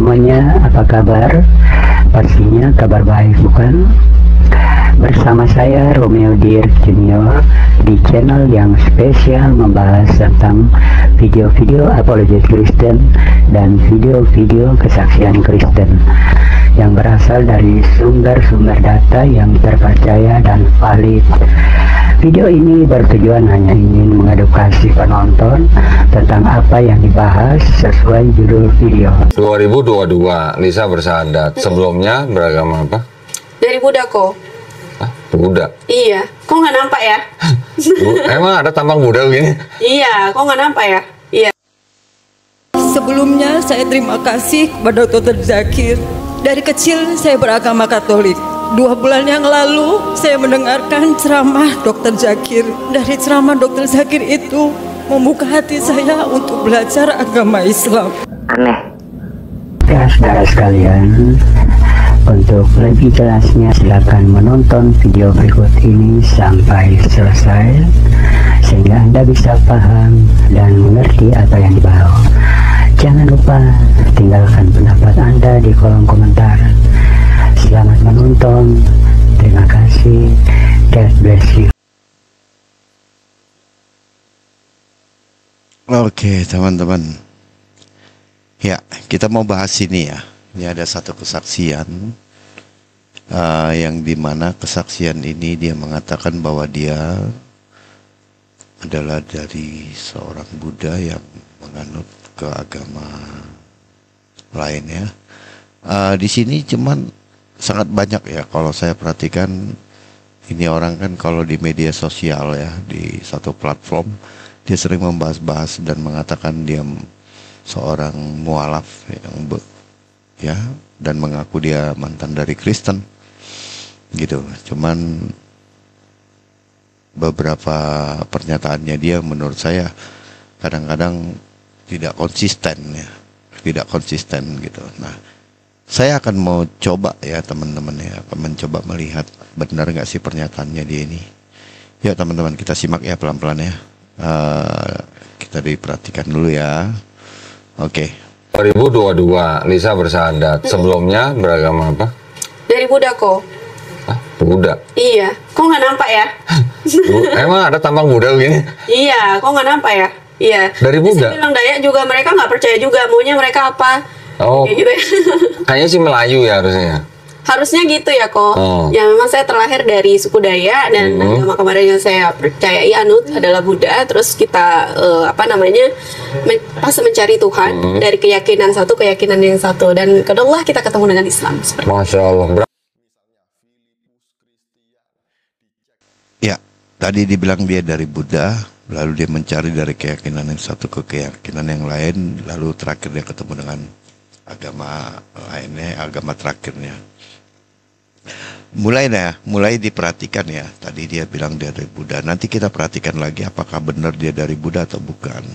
semuanya, apa kabar? Pastinya kabar baik, bukan? Bersama saya Romeo Dirk Junior di channel yang spesial membahas tentang video-video apologet Kristen dan video-video kesaksian Kristen yang berasal dari sumber-sumber data yang terpercaya dan valid. Video ini bertujuan hanya ingin mengedukasi penonton tentang apa yang dibahas sesuai judul video. 2022, Lisa bersahadat. Sebelumnya beragama apa? Dari Buddha kok. Hah? Buddha? Iya, kok nggak nampak ya? Emang ada tampang Buddha begini? Iya, kok nggak nampak ya? Iya. Sebelumnya saya terima kasih kepada Dr. Zakir. Dari kecil saya beragama Katolik. 2 bulan yang lalu saya mendengarkan ceramah Dr. Zakir. Dari ceramah Dr. Zakir itu membuka hati saya untuk belajar agama Islam. Aneh. Ya, saudara sekalian, untuk lebih jelasnya silakan menonton video berikut ini sampai selesai sehingga Anda bisa paham dan mengerti apa yang dibahas. Jangan lupa tinggalkan pendapat Anda di kolom komentar. Selamat menonton. Terima kasih. God bless you. Oke, teman-teman. Ya, kita mau bahas ini ya. Ini ada satu kesaksian yang dimana kesaksian ini dia mengatakan bahwa dia adalah dari seorang Buddha yang menganut ke agama lain ya. Di sini cuman sangat banyak ya kalau saya perhatikan. Ini orang kan kalau di media sosial ya, di satu platform dia sering membahas-bahas dan mengatakan dia seorang mualaf yang dan mengaku dia mantan dari Kristen gitu. Cuman beberapa pernyataannya dia menurut saya kadang-kadang tidak konsisten ya, tidak konsisten gitu. Nah, saya akan mau coba ya teman-teman ya, akan mencoba melihat benar nggak sih pernyataannya dia ini. Ya teman-teman, kita simak ya pelan-pelan ya. Kita diperhatikan dulu ya. Oke. 2022, Lisa bersahadat. Sebelumnya beragama apa? Dari Buddha kok. Hah? Buddha? Iya, kok nggak nampak ya? Emang ada tampang Buddha begini? Iya, kok nggak nampak ya? Iya. Dari Buddha? Saya bilang Dayak juga mereka nggak percaya juga. Maunya mereka apa? Oh, kayak gitu ya. Kayaknya sih Melayu ya harusnya. Harusnya gitu ya kok. Oh. Ya memang saya terlahir dari suku Dayak dan agama kemarin yang saya percayai anut adalah Buddha. Terus kita pas mencari Tuhan dari keyakinan satu keyakinan yang satu, dan kedua kita ketemu dengan Islam. Masya Allah. Ya, tadi dibilang dia dari Buddha, lalu dia mencari dari keyakinan yang satu ke keyakinan yang lain, lalu terakhir dia ketemu dengan agama lainnya, agama terakhirnya. Mulai diperhatikan ya. Tadi dia bilang dia dari Buddha. Nanti kita perhatikan lagi apakah benar dia dari Buddha atau bukan.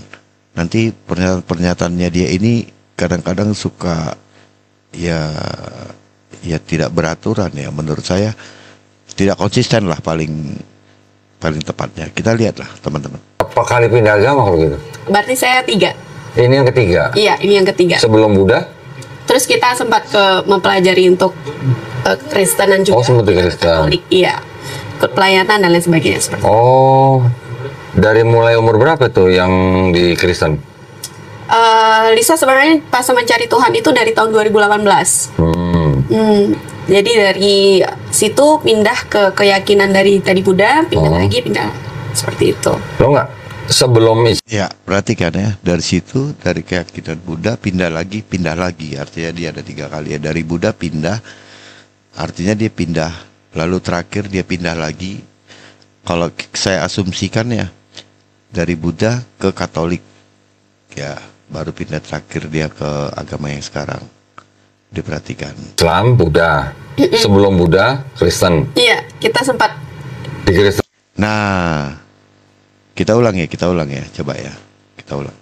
Nanti pernyataan-pernyataannya dia ini kadang-kadang suka ya tidak beraturan ya. Menurut saya tidak konsisten lah paling tepatnya. Kita lihatlah teman-teman. Apa kali pindah agama kalau gitu? Berarti saya 3. Ini yang ketiga? Iya, ini yang ketiga. Sebelum Buddha? Terus kita sempat mempelajari untuk Kristenan juga. Oh, sempat Kristen. Katolik, iya. Ikut pelayanan dan lain sebagainya seperti itu. Oh, dari mulai umur berapa tuh yang di Kristen? Lisa sebenarnya pas mencari Tuhan itu dari tahun 2018. Jadi dari situ pindah ke keyakinan dari tadi Buddha, pindah lagi, pindah seperti itu. Lo nggak? Sebelum Ya, perhatikan ya, dari situ, dari keyakinan Buddha pindah lagi, artinya dia ada 3 kali ya. Dari Buddha pindah, artinya dia pindah, lalu terakhir dia pindah lagi. Kalau saya asumsikan ya, dari Buddha ke Katolik, ya, baru pindah terakhir dia ke agama yang sekarang. Diperhatikan. Islam, Buddha. Sebelum Buddha, Kristen. Iya, kita sempat Di Kristen. Nah, kita ulang ya, coba ya, kita ulang.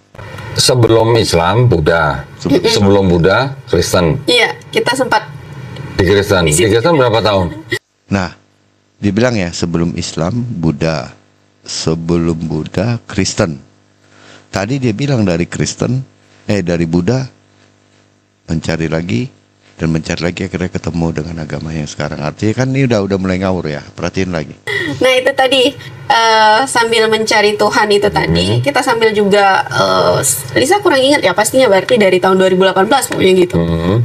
Sebelum Islam, Buddha. Sebelum Buddha, Kristen. Iya, kita sempat Di Kristen. Di Kristen berapa tahun? Nah, dibilang ya, sebelum Islam, Buddha. Sebelum Buddha, Kristen. Tadi dia bilang dari Kristen, dari Buddha mencari lagi dan mencari lagi, akhirnya ketemu dengan agama yang sekarang. Artinya kan ini udah mulai ngawur ya, perhatiin lagi. Nah itu tadi sambil mencari Tuhan itu tadi kita sambil juga Lisa kurang ingat ya pastinya, berarti dari tahun 2018 pokoknya gitu.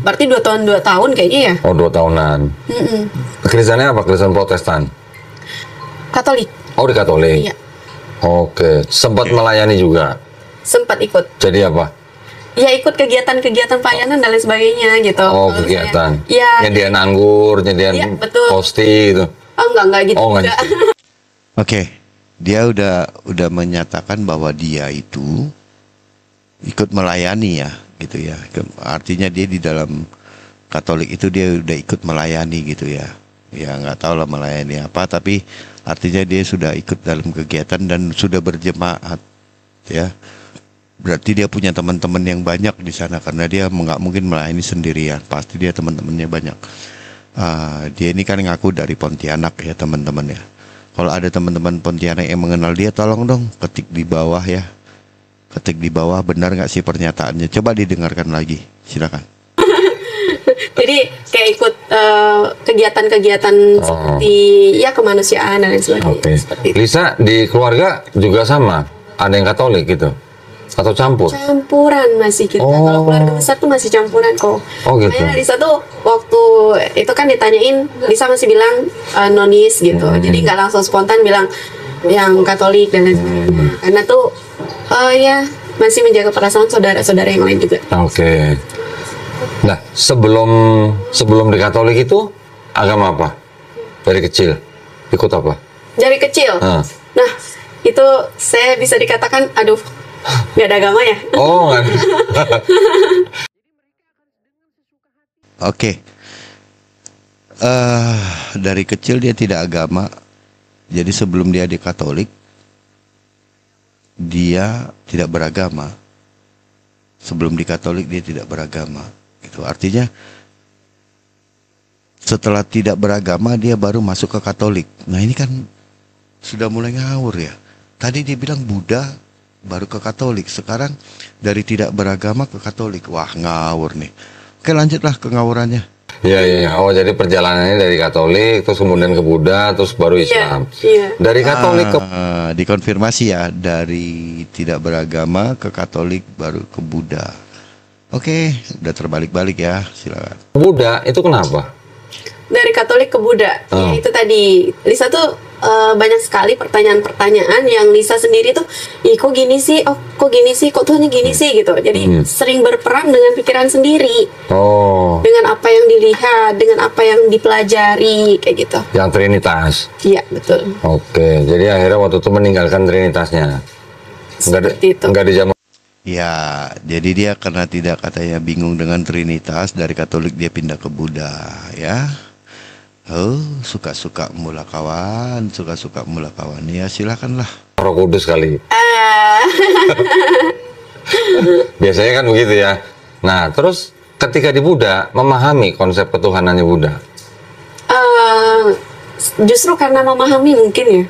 Berarti 2 tahun kayaknya ya. Oh 2 tahunan. Kristennya apa? Kristen Protestan? Katolik. Oh di Katolik. Iya. Oke, sempat melayani juga. Sempat ikut. Jadi apa? Ya ikut kegiatan-kegiatan pelayanan dan lain sebagainya gitu. Oh Kalau kegiatan. Iya. Nyediain anggur, nyediain Iya, betul. posti gitu. Oh enggak gitu Oh, juga. enggak Oke, dia udah menyatakan bahwa dia itu ikut melayani ya, gitu ya. Artinya dia di dalam Katolik itu dia udah ikut melayani gitu ya. Ya nggak tahu lah melayani apa, tapi artinya dia sudah ikut dalam kegiatan dan sudah berjemaat ya. Berarti dia punya teman-teman yang banyak di sana, karena dia nggak mungkin melayani sendirian, pasti dia teman-temannya banyak. Dia ini kan ngaku dari Pontianak ya teman-teman ya. Kalau ada teman-teman Pontianak yang mengenal dia, tolong dong ketik di bawah ya. Ketik di bawah, benar nggak sih pernyataannya? Coba didengarkan lagi, silakan. Jadi kayak ikut kegiatan-kegiatan seperti ya kemanusiaan dan lain sebagainya. Oke. Seperti itu. Lisa di keluarga juga sama? Ada yang Katolik gitu? Atau campur? Campuran masih kita. Oh. Kalau keluarga besar tuh masih campuran kok. Oh, gitu. Makanya Lisa tuh waktu itu kan ditanyain, Lisa masih bilang nonis gitu. Jadi nggak langsung spontan bilang yang Katolik dan lain sebagainya. Karena tuh ya masih menjaga perasaan saudara-saudara yang lain juga. Oke. Nah, sebelum di Katolik itu agama apa? Dari kecil ikut apa? Dari kecil. Nah, itu saya bisa dikatakan aduh nggak ada agama ya. Oh, nggak. Oke. Dari kecil dia tidak agama. Jadi sebelum dia di Katolik, dia tidak beragama. Sebelum di Katolik dia tidak beragama. Itu artinya setelah tidak beragama dia baru masuk ke Katolik. Nah ini kan sudah mulai ngawur ya. Tadi dia bilang Buddha baru ke Katolik. Sekarang dari tidak beragama ke Katolik. Wah ngawur nih. Oke lanjutlah ke ngawurannya. Iya. Oh jadi perjalanannya dari Katolik, terus kemudian ke Buddha, terus baru Islam. Iya. Dari Katolik ke dikonfirmasi ya, dari tidak beragama ke Katolik baru ke Buddha. Oke, udah terbalik-balik ya, silakan. Buddha itu kenapa? Dari Katolik ke Buddha. Ya, itu tadi Lisa tuh banyak sekali pertanyaan-pertanyaan yang Lisa sendiri tuh, ih kok gini sih, oh kok gini sih, kok Tuhannya gini sih gitu. Jadi sering berperang dengan pikiran sendiri. Oh. Dengan apa yang dilihat, dengan apa yang dipelajari kayak gitu. Yang Trinitas. Iya betul. Oke, jadi akhirnya waktu itu meninggalkan Trinitasnya. Seperti itu. Enggak di zaman. Ya, jadi dia karena tidak katanya bingung dengan Trinitas, dari Katolik dia pindah ke Buddha ya. Oh, suka-suka mula kawan, suka-suka mula kawan. Ya silakanlah. Roh Kudus kali. Biasanya kan begitu ya. Nah, terus ketika di Buddha memahami konsep ketuhanannya Buddha. Justru karena memahami mungkin ya.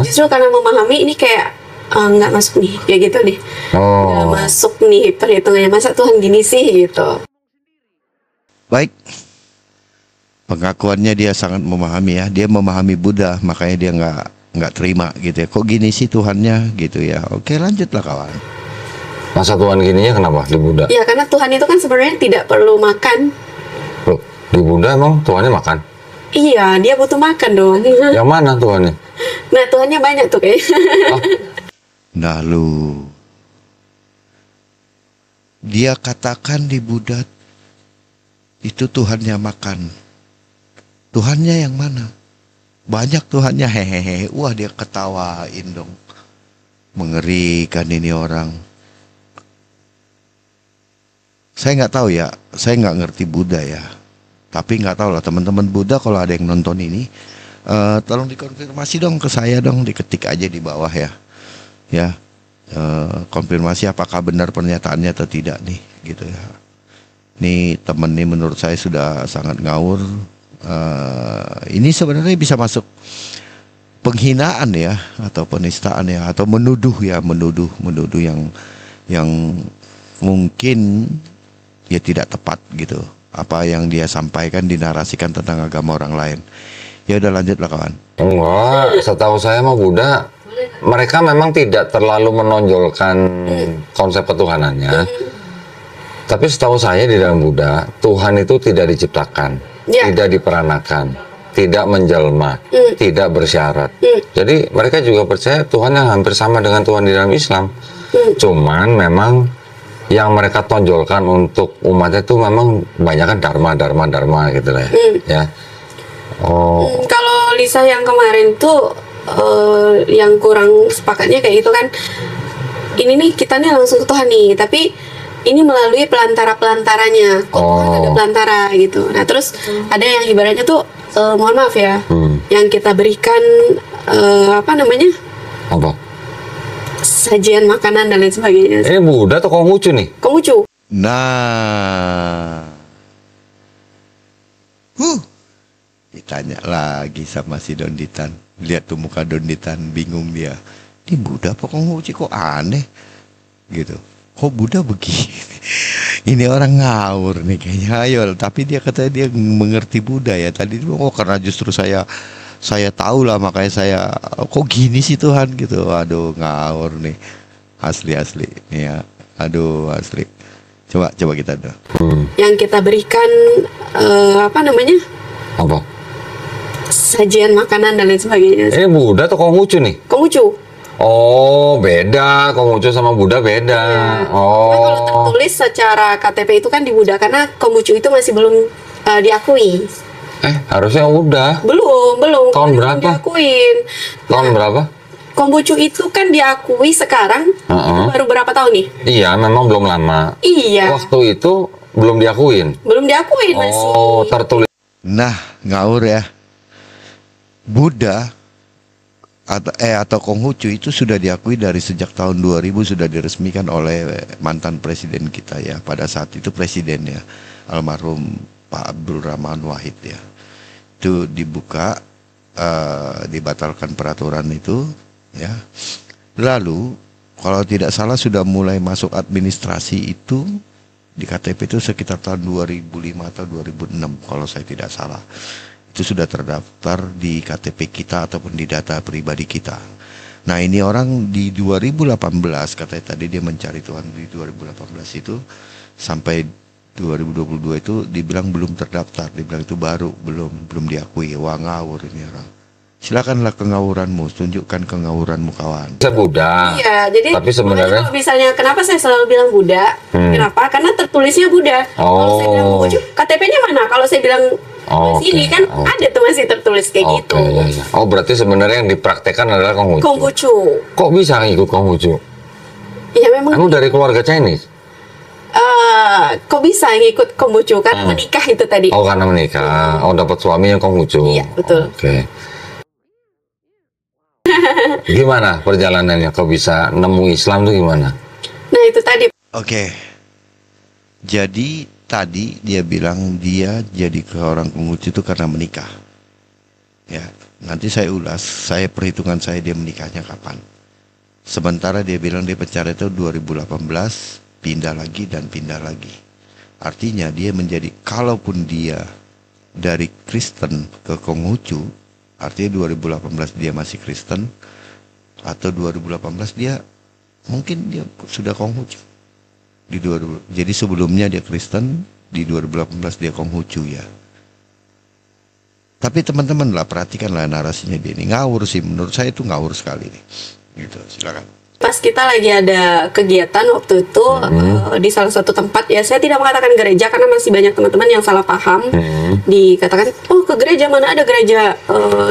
Justru karena memahami ini kayak nggak masuk nih, kayak gitu deh. Nggak masuk nih perhitungannya, masa Tuhan gini sih gitu. Baik. Pengakuannya dia sangat memahami ya. Dia memahami Buddha, makanya dia nggak terima gitu ya. Kok gini sih Tuhannya gitu ya. Oke, lanjutlah kawan. Masa Tuhan gininya kenapa di Buddha? Ya karena Tuhan itu kan sebenarnya tidak perlu makan. Loh, di Buddha emang Tuhannya makan? Iya, dia butuh makan dong. Yang mana Tuhannya? Nah, Tuhannya banyak tuh kayaknya. Nah lu, dia katakan di Buddha itu Tuhannya makan. Tuhannya yang mana? Banyak Tuhannya, hehehe. Wah dia ketawain dong. Mengerikan ini orang. Saya nggak tahu ya, saya nggak ngerti Buddha ya. Tapi nggak tahu lah teman-teman Buddha kalau ada yang nonton ini, tolong dikonfirmasi dong ke saya dong, diketik aja di bawah ya. Ya, konfirmasi apakah benar pernyataannya atau tidak nih, gitu ya. Nih temen nih menurut saya sudah sangat ngawur. Ini sebenarnya bisa masuk penghinaan ya, atau penistaan ya, atau menuduh ya, menuduh yang mungkin ya tidak tepat gitu. Apa yang dia sampaikan dinarasikan tentang agama orang lain. Ya udah lanjutlah kawan. Enggak, setahu saya mah Buddha, mereka memang tidak terlalu menonjolkan konsep ketuhanannya. Tapi setahu saya di dalam Buddha, Tuhan itu tidak diciptakan, tidak diperanakan, tidak menjelma, tidak bersyarat. Jadi mereka juga percaya Tuhan yang hampir sama dengan Tuhan di dalam Islam. Cuman memang yang mereka tonjolkan untuk umatnya itu memang kebanyakan dharma gitu lah ya. Kalau Lisa yang kemarin tuh yang kurang sepakatnya kayak gitu kan, ini nih kita nih langsung ke Tuhan nih, tapi ini melalui pelantaranya. Tuhan ada pelantara gitu. Nah terus ada yang ibaratnya tuh mohon maaf ya, yang kita berikan apa namanya? Apa? Sajian makanan dan lain sebagainya. Ini Buddha atau Konghucu nih? Konghucu. Nah, ditanya lagi sama si Donditan. Lihat tuh muka Donditan, bingung dia. Ini Buddha apa Konghucu, kok aneh gitu. Kok Buddha begini? Ini orang ngawur nih kayaknya. Ayo, tapi dia katanya dia mengerti Buddha ya. Tadi karena justru saya tahu lah, makanya saya kok gini sih Tuhan gitu. Aduh, ngawur nih. Asli nih ya. Aduh, asli. Coba kita dong. Yang kita berikan apa namanya? Apa? Sajian makanan dan lain sebagainya. Ini Buddha atau Konghucu nih? Konghucu. Oh, beda. Konghucu sama Buddha beda. Nah, kalau tertulis secara KTP itu kan di Buddha, karena Konghucu itu masih belum diakui. Harusnya udah. Belum. Tahun berapa? Diakuin. Tahun berapa? Konghucu itu kan diakui sekarang, baru berapa tahun nih? Iya, memang belum lama. Iya. Waktu itu belum diakuin. Belum diakuin masih. Oh, tertulis. Nah, ngawur ya. Buddha atau Konghucu itu sudah diakui dari sejak tahun 2000, sudah diresmikan oleh mantan presiden kita ya. Pada saat itu presidennya almarhum Pak Abdul Rahman Wahid ya. Itu dibuka, dibatalkan peraturan itu ya. Lalu kalau tidak salah sudah mulai masuk administrasi itu di KTP itu sekitar tahun 2005 atau 2006 kalau saya tidak salah. Itu sudah terdaftar di KTP kita ataupun di data pribadi kita. Nah ini orang di 2018, katanya tadi dia mencari Tuhan di 2018 itu sampai 2022 itu dibilang belum terdaftar, dibilang itu baru, belum diakui. Wah, ngawur ini orang. Silakanlah kengawuranmu, tunjukkan kengawuranmu kawan. Saya Buddha. Iya, jadi tapi sebenarnya kalau misalnya kenapa saya selalu bilang Buddha? Kenapa? Karena tertulisnya Buddha. Kalau saya bilang Konghucu, KTP-nya mana? Kalau saya bilang sini kan ada tuh masih tertulis kayak gitu. Iya. Oh, berarti sebenarnya yang dipraktekkan adalah Konghucu. Konghucu. Kok bisa ikut Konghucu? Iya memang. Kamu dari keluarga Chinese? Kok bisa ngikut Konghucu? Kan menikah itu tadi. Oh, karena menikah. Oh, dapat suami yang Konghucu. Iya, betul. Oke. Gimana perjalanannya? Kok bisa nemu Islam tuh gimana? Nah, itu tadi. Oke. Jadi tadi dia bilang dia jadi ke orang Konghucu itu karena menikah. Ya, nanti saya ulas, perhitungan saya dia menikahnya kapan. Sementara dia bilang dia pacaran itu 2018, pindah lagi. Artinya dia menjadi, kalaupun dia dari Kristen ke Konghucu, artinya 2018 dia masih Kristen, atau 2018 dia mungkin dia sudah Konghucu. Jadi sebelumnya dia Kristen, di 2018 dia Konghucu ya. Tapi teman-teman lah, perhatikanlah narasinya dia ini. Ngawur sih, menurut saya itu ngawur sekali nih. Gitu, silakan. Pas kita lagi ada kegiatan waktu itu di salah satu tempat, ya saya tidak mengatakan gereja karena masih banyak teman-teman yang salah paham. Dikatakan, oh ke gereja, mana ada gereja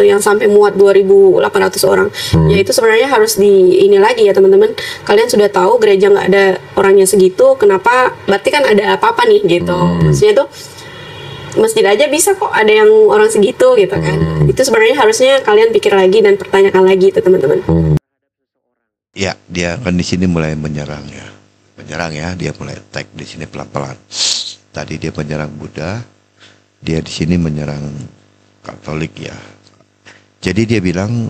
yang sampai muat 2.800 orang. Ya itu sebenarnya harus ini lagi ya teman-teman. Kalian sudah tahu gereja nggak ada orangnya segitu, kenapa? Berarti kan ada apa-apa nih gitu. Maksudnya tuh masjid aja bisa kok ada yang orang segitu gitu kan. Itu sebenarnya harusnya kalian pikir lagi dan pertanyakan lagi itu teman-teman. Ya, dia kan di sini mulai menyerang ya. Dia mulai attack di sini pelan-pelan. Tadi dia menyerang Buddha, dia di sini menyerang Katolik ya. Jadi dia bilang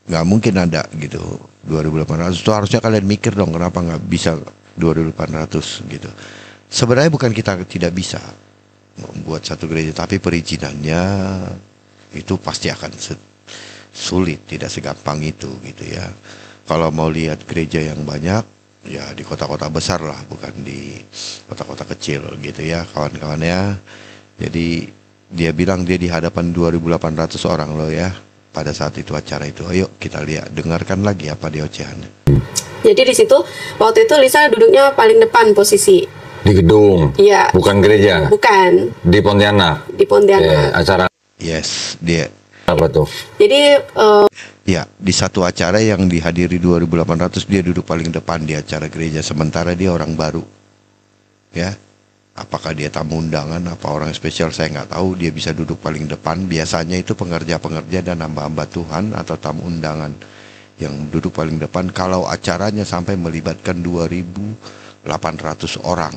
nggak mungkin ada gitu 2.800. Itu harusnya kalian mikir dong kenapa nggak bisa 2.800 gitu. sebenarnya bukan kita tidak bisa membuat satu gereja, tapi perizinannya itu pasti akan sulit, tidak segampang itu gitu ya. Kalau mau lihat gereja yang banyak, ya di kota-kota besar lah, bukan di kota-kota kecil gitu ya kawan-kawannya. Jadi dia bilang dia di hadapan 2.800 orang loh ya pada saat itu acara itu. Ayo kita lihat, dengarkan lagi apa dia ocehannya. Jadi di situ waktu itu Lisa duduknya paling depan posisi. Di gedung. Iya. Bukan gereja. Bukan. Di Pontianak. Di Pontianak. Acara Yes, dia. apa tuh? Jadi Ya, di satu acara yang dihadiri 2.800 dia duduk paling depan di acara gereja, sementara dia orang baru. Ya. Apakah dia tamu undangan, apa orang spesial saya nggak tahu, dia bisa duduk paling depan. Biasanya itu pengerja-pengerja dan hamba-hamba Tuhan atau tamu undangan yang duduk paling depan kalau acaranya sampai melibatkan 2.800 orang.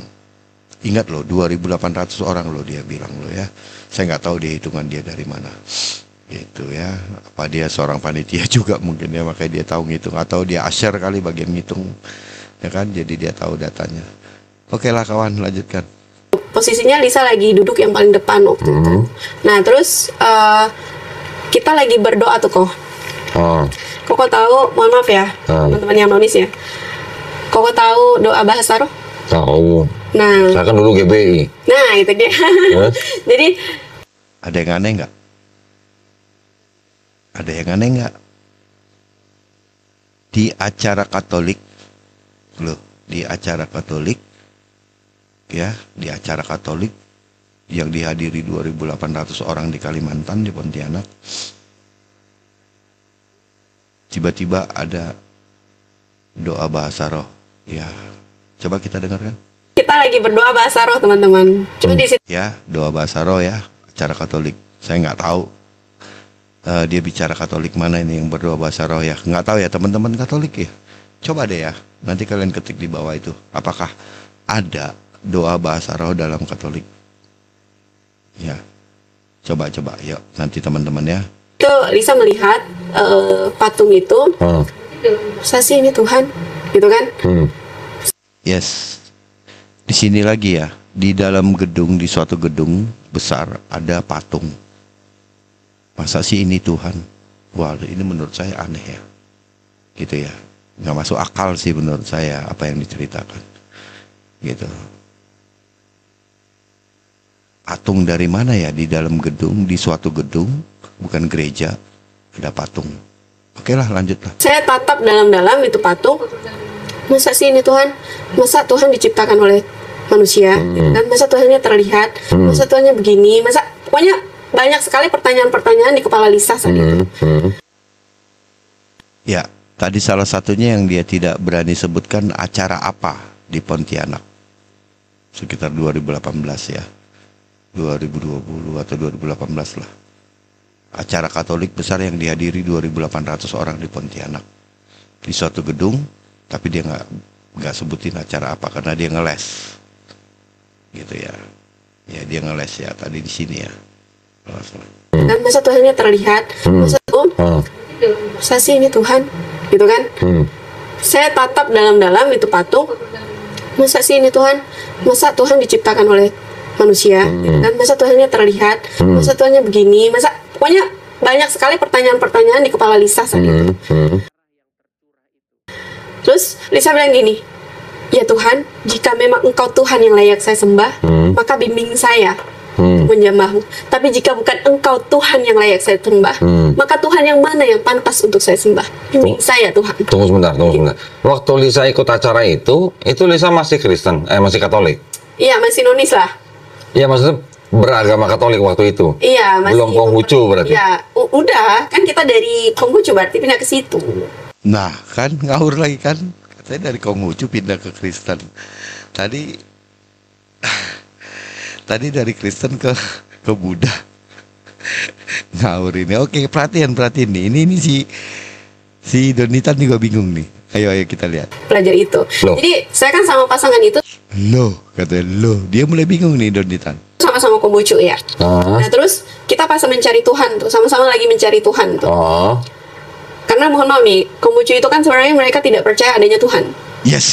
Ingat loh, 2.800 orang loh dia bilang loh ya. Saya nggak tahu dia hitungan dia dari mana. Gitu ya. Apa dia seorang panitia juga mungkin ya, makanya dia tahu ngitung, atau dia asyar kali bagian ngitung. Ya kan, jadi dia tahu datanya. Oke lah kawan, lanjutkan. posisinya Lisa lagi duduk yang paling depan waktu itu. Nah terus kita lagi berdoa tuh kok. Koko tahu, mohon maaf ya teman-teman yang nonis ya. Koko tahu doa bahasa roh? Tahu. Nah, Saya kan dulu GBI. nah itu dia. Jadi ada yang aneh nggak? Ada yang aneh nggak? Di acara Katolik, loh, di acara Katolik, ya, di acara Katolik yang dihadiri 2.800 orang di Kalimantan, di Pontianak, tiba-tiba ada doa bahasa roh. Ya, coba kita dengarkan. kita lagi berdoa bahasa roh teman-teman. Cuma di situ Ya, doa bahasa roh ya, acara Katolik. Saya nggak tahu dia bicara Katolik mana ini yang berdoa bahasa roh ya. Nggak tahu ya teman-teman Katolik ya. Coba deh ya, nanti kalian ketik di bawah itu. Apakah ada doa bahasa roh dalam Katolik? Ya, coba-coba yuk nanti teman-teman ya. Lisa melihat patung itu. Masa sih ini Tuhan? Gitu kan? Yes. Di sini lagi ya, di dalam gedung, di suatu gedung besar ada patung. Masa sih ini Tuhan? Wah, ini menurut saya aneh ya. Gitu ya. Nggak masuk akal sih menurut saya apa yang diceritakan. Gitu. Patung dari mana ya di dalam gedung, di suatu gedung, bukan gereja, ada patung. Oke lah, lanjutlah. Saya tatap dalam-dalam itu patung. Masa sih ini Tuhan? Masa Tuhan diciptakan oleh manusia? Dan masa Tuhannya terlihat? Masa Tuhannya begini? Masa pokoknya banyak sekali pertanyaan-pertanyaan di kepala Lisa saat itu. Ya, tadi salah satunya yang dia tidak berani sebutkan acara apa di Pontianak. Sekitar 2018 ya. 2020 atau 2018 lah. Acara Katolik besar yang dihadiri 2.800 orang di Pontianak. Di suatu gedung, tapi dia nggak sebutin acara apa karena dia ngeles. Gitu ya. Ya dia ngeles ya tadi di sini ya. Dan masa Tuhannya terlihat? Masa sih ini Tuhan? Gitu kan? Saya tatap dalam-dalam itu patung. Masa sih ini Tuhan? Masa Tuhan diciptakan oleh manusia? Dan masa Tuhannya terlihat? Masa Tuhannya begini? Masa pokoknya banyak sekali pertanyaan-pertanyaan di kepala Lisa saat itu. Terus Lisa bilang gini, ya Tuhan, jika memang Engkau Tuhan yang layak saya sembah, maka bimbing saya menjamahmu. Tapi jika bukan Engkau Tuhan yang layak saya sembah, maka Tuhan yang mana yang pantas untuk saya sembah? Bimbing saya Tuhan. Tunggu sebentar. Waktu Lisa ikut acara itu Lisa masih Kristen, masih Katolik? Iya, masih nonis lah. Iya, maksudnya beragama Katolik waktu itu? Iya, masih. Belum Konghucu berarti? Iya, udah. Kan kita dari Konghucu berarti pindah ke situ. Nah, kan ngawur lagi kan? Katanya dari Konghucu pindah ke Kristen. Tadi dari Kristen ke Buddha. Ngawur ini. Oke, perhatian nih. Ini si Donitan juga bingung nih. Ayo kita lihat. Pelajar itu. Loh. Jadi saya kan sama pasangan itu Loh, katanya loh. Dia mulai bingung nih Donitan. sama-sama Konghucu ya. Nah terus kita pas mencari Tuhan tuh, sama-sama lagi mencari Tuhan tuh. Karena mohon maaf nih, Konghucu itu kan sebenarnya mereka tidak percaya adanya Tuhan. Yes.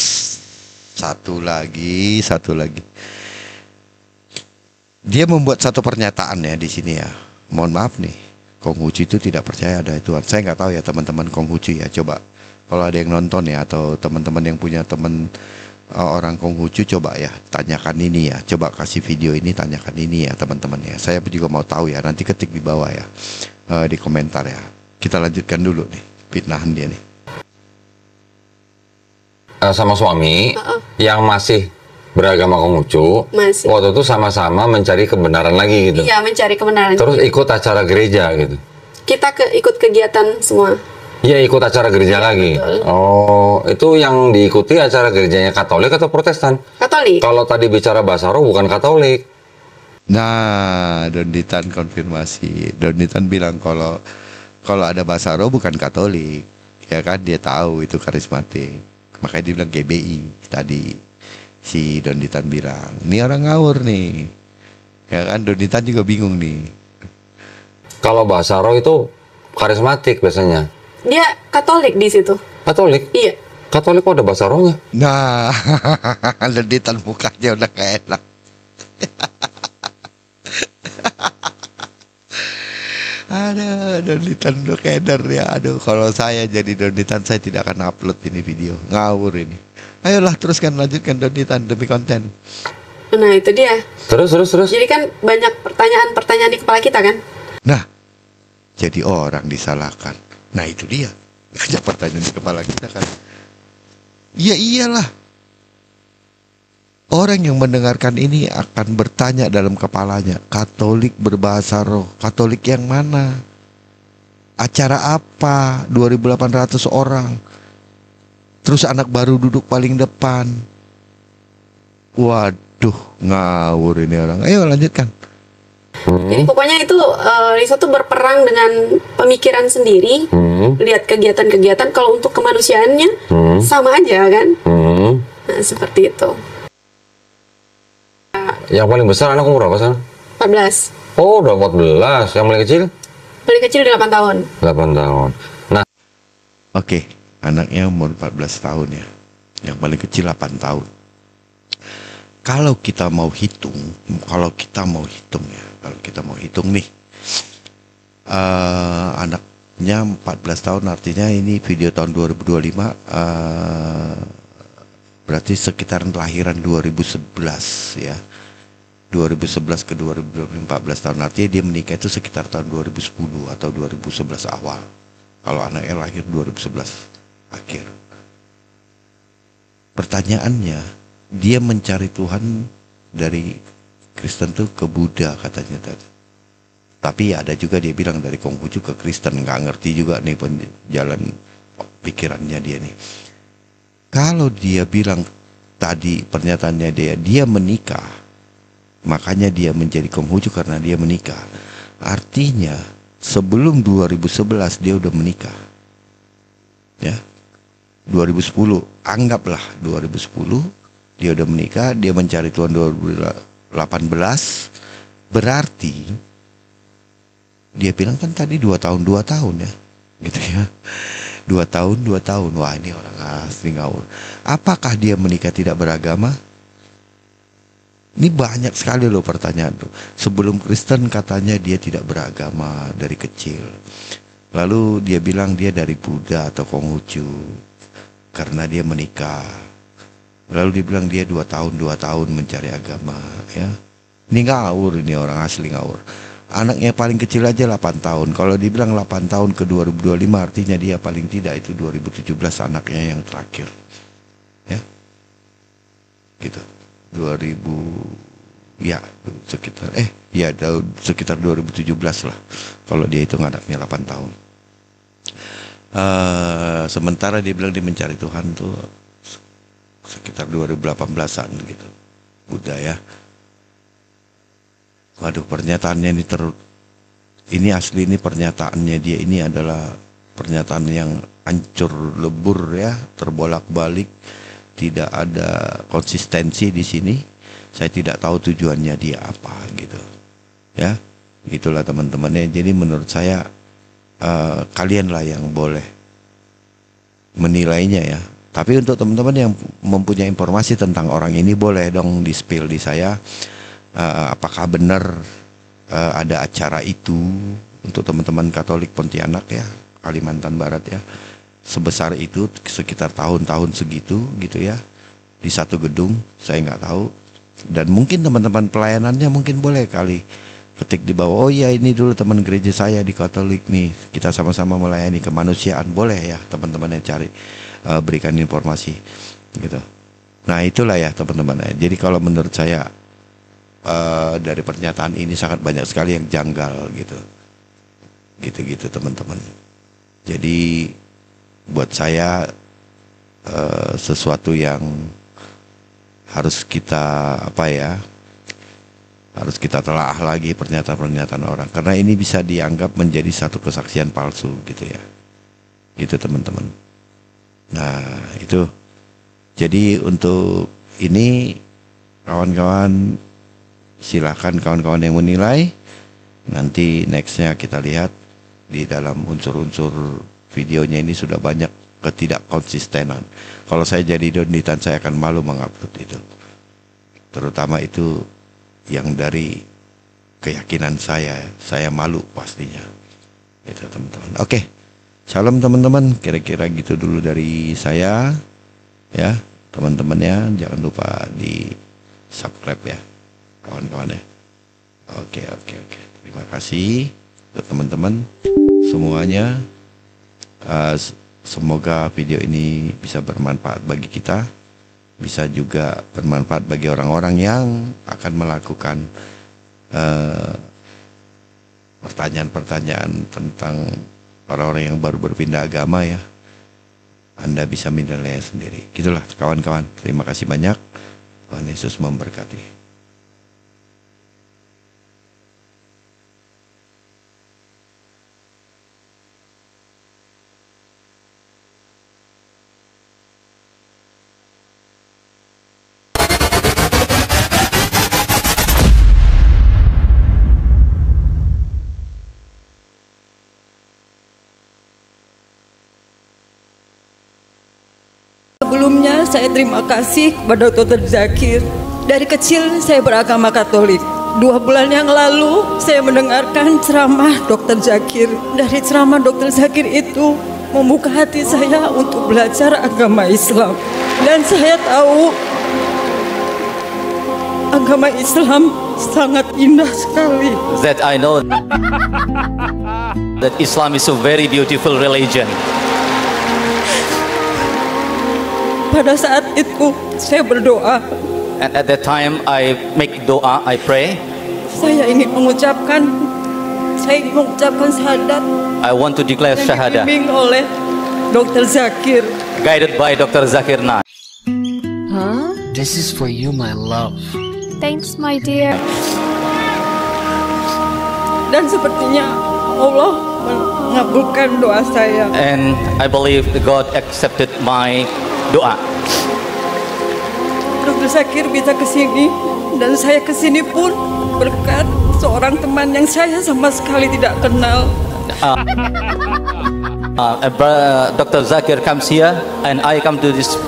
Satu lagi. Dia membuat satu pernyataan ya di sini ya. Mohon maaf nih, Konghucu itu tidak percaya ada Tuhan. Saya nggak tahu ya teman-teman Konghucu ya. Coba kalau ada yang nonton ya atau teman-teman yang punya teman orang Konghucu, coba ya tanyakan ini ya. Coba kasih video ini, tanyakan ini ya teman-teman ya. Saya juga mau tahu ya. Nanti ketik di bawah ya, di komentar ya. Kita lanjutkan dulu nih fitnahan dia nih. Sama suami yang masih beragama Konghucu, Masih. waktu itu sama-sama mencari kebenaran lagi gitu. Iya, mencari kebenaran. Terus ikut acara gereja gitu. Kita ikut kegiatan semua. Iya, ikut acara gereja lagi. Betul. Oh, itu yang diikuti acara gerejanya Katolik atau Protestan? Katolik. Kalau tadi bicara bahasa roh bukan Katolik. Nah, Donditan konfirmasi. Donditan bilang kalau ada bahasa roh bukan Katolik. Ya kan, dia tahu itu karismatik. Makanya dia bilang GBI tadi. Si Donditan bilang, ini orang ngawur nih. Ya kan, Donditan juga bingung nih. Kalau bahasa roh itu karismatik biasanya. Dia Katolik di situ. Katolik? Iya. Katolik kok ada bahasa rohnya? Nah, Donditan mukanya udah gak enak. Aduh, Donditan udah keder ya. Aduh, kalau saya jadi Donditan, saya tidak akan upload ini video. Ngawur ini. Ayolah, teruskan, lanjutkan Donditan demi konten. Nah, itu dia. Terus. Jadi kan banyak pertanyaan-pertanyaan di kepala kita kan? Nah, jadi orang disalahkan. Nah, itu dia. Banyak pertanyaan di kepala kita kan. Ya iyalah. Orang yang mendengarkan ini akan bertanya dalam kepalanya, Katolik berbahasa roh, Katolik yang mana? Acara apa? 2.800 orang. Terus anak baru duduk paling depan. Waduh, ngawur ini orang. Ayo lanjutkan. Jadi pokoknya itu Lisa tuh berperang dengan pemikiran sendiri. Lihat kegiatan-kegiatan. Kalau untuk kemanusiaannya sama aja kan? Nah, seperti itu. Yang paling besar anak umur berapa sana? 14. Oh, udah 14. Yang paling kecil? Paling kecil udah 8 tahun. 8 tahun. Nah, Oke, anaknya umur 14 tahun ya. Yang paling kecil 8 tahun. Kalau kita mau hitung ya, kalau kita mau hitung nih, anaknya 14 tahun, artinya ini video tahun 2025, berarti sekitaran kelahiran 2011 ya. 2011 ke 2014 tahun, artinya dia menikah itu sekitar tahun 2010 atau 2011 awal. Kalau anaknya lahir 2011 akhir. Pertanyaannya, dia mencari Tuhan dari Kristen tuh ke Buddha katanya tadi. Tapi ada juga dia bilang dari Konghucu ke Kristen, nggak ngerti juga nih jalan pikirannya dia nih. Kalau dia bilang tadi pernyataannya dia menikah, makanya dia menjadi Konghucu karena dia menikah. Artinya sebelum 2011 dia udah menikah. Ya. 2010, anggaplah 2010 dia udah menikah, dia mencari Tuhan 2018. Berarti dia bilang kan tadi 2 tahun ya. Gitu ya. 2 tahun. Wah, ini orang asli ngawur. Apakah dia menikah tidak beragama? Ini banyak sekali loh pertanyaan tuh. Sebelum Kristen katanya dia tidak beragama dari kecil. Lalu dia bilang dia dari Buddha atau Konghucu karena dia menikah. Lalu dia bilang dia 2 tahun mencari agama ya. Ini ngawur, ini orang asli ngawur. Anaknya paling kecil aja 8 tahun. Kalau dibilang 8 tahun ke 2025 artinya dia paling tidak itu 2017 anaknya yang terakhir. Ya. Gitu. 2000 ya sekitar sekitar 2017 lah. Kalau dia hitung anaknya 8 tahun. Sementara dia bilang dia mencari Tuhan tuh sekitar 2018-an gitu. Buddha ya. Waduh, pernyataannya ini asli, ini pernyataannya dia ini adalah pernyataan yang hancur lebur ya, terbolak-balik, tidak ada konsistensi di sini. Saya tidak tahu tujuannya dia apa gitu. Ya, itulah teman-temannya. Jadi menurut saya kalianlah yang boleh menilainya ya. Tapi untuk teman-teman yang mempunyai informasi tentang orang ini boleh dong di-spill di saya. apakah benar ada acara itu untuk teman-teman Katolik Pontianak ya, Kalimantan Barat ya, sebesar itu sekitar tahun-tahun segitu gitu ya, di satu gedung, saya nggak tahu. Dan mungkin teman-teman pelayanannya mungkin boleh kali ketik di bawah, oh ya ini dulu teman gereja saya di Katolik nih, kita sama-sama melayani kemanusiaan, boleh ya teman-teman yang cari berikan informasi gitu. Nah itulah ya teman-teman. Jadi kalau menurut saya dari pernyataan ini sangat banyak sekali yang janggal gitu teman-teman. Jadi buat saya sesuatu yang harus kita harus kita telaah lagi pernyataan-pernyataan orang, karena ini bisa dianggap menjadi satu kesaksian palsu gitu ya, gitu teman-teman. Nah itu, jadi untuk ini kawan-kawan silakan kawan-kawan yang menilai. Nanti nextnya kita lihat di dalam unsur-unsur videonya ini sudah banyak ketidakkonsistenan. Kalau saya jadi Donitan saya akan malu mengupload itu, terutama itu yang dari keyakinan saya malu pastinya itu teman-teman. Oke, salam teman-teman, kira-kira gitu dulu dari saya ya teman-teman ya, jangan lupa di subscribe ya kawan-kawan ya. Oke, terima kasih untuk teman-teman semuanya. Semoga video ini bisa bermanfaat bagi kita, bisa juga bermanfaat bagi orang-orang yang akan melakukan pertanyaan-pertanyaan tentang orang-orang yang baru berpindah agama ya. Anda bisa menilai sendiri. Gitulah kawan-kawan. Terima kasih banyak. Tuhan Yesus memberkati. Sebelumnya saya terima kasih kepada Dr. Zakir. Dari kecil saya beragama Katolik. 2 bulan yang lalu saya mendengarkan ceramah Dr. Zakir. Dari ceramah Dr. Zakir itu membuka hati saya untuk belajar agama Islam. Dan saya tahu agama Islam sangat indah sekali. That I know that Islam is a very beautiful religion. Pada saat itu saya berdoa. And at that time I make doa, I pray. Saya ingin mengucapkan syahadat. I want to declare shahada. Dibimbing oleh Dr. Zakir. Guided by Dr. Zakir Naik. Huh? This is for you, my love. Thanks, my dear. Dan sepertinya Allah mengabulkan doa saya. And I believe God accepted my doa. Dr. Zakir bisa kesini, dan saya kesini pun berkat seorang teman yang saya sama sekali tidak kenal. Dr. Zakir comes here, and I come to this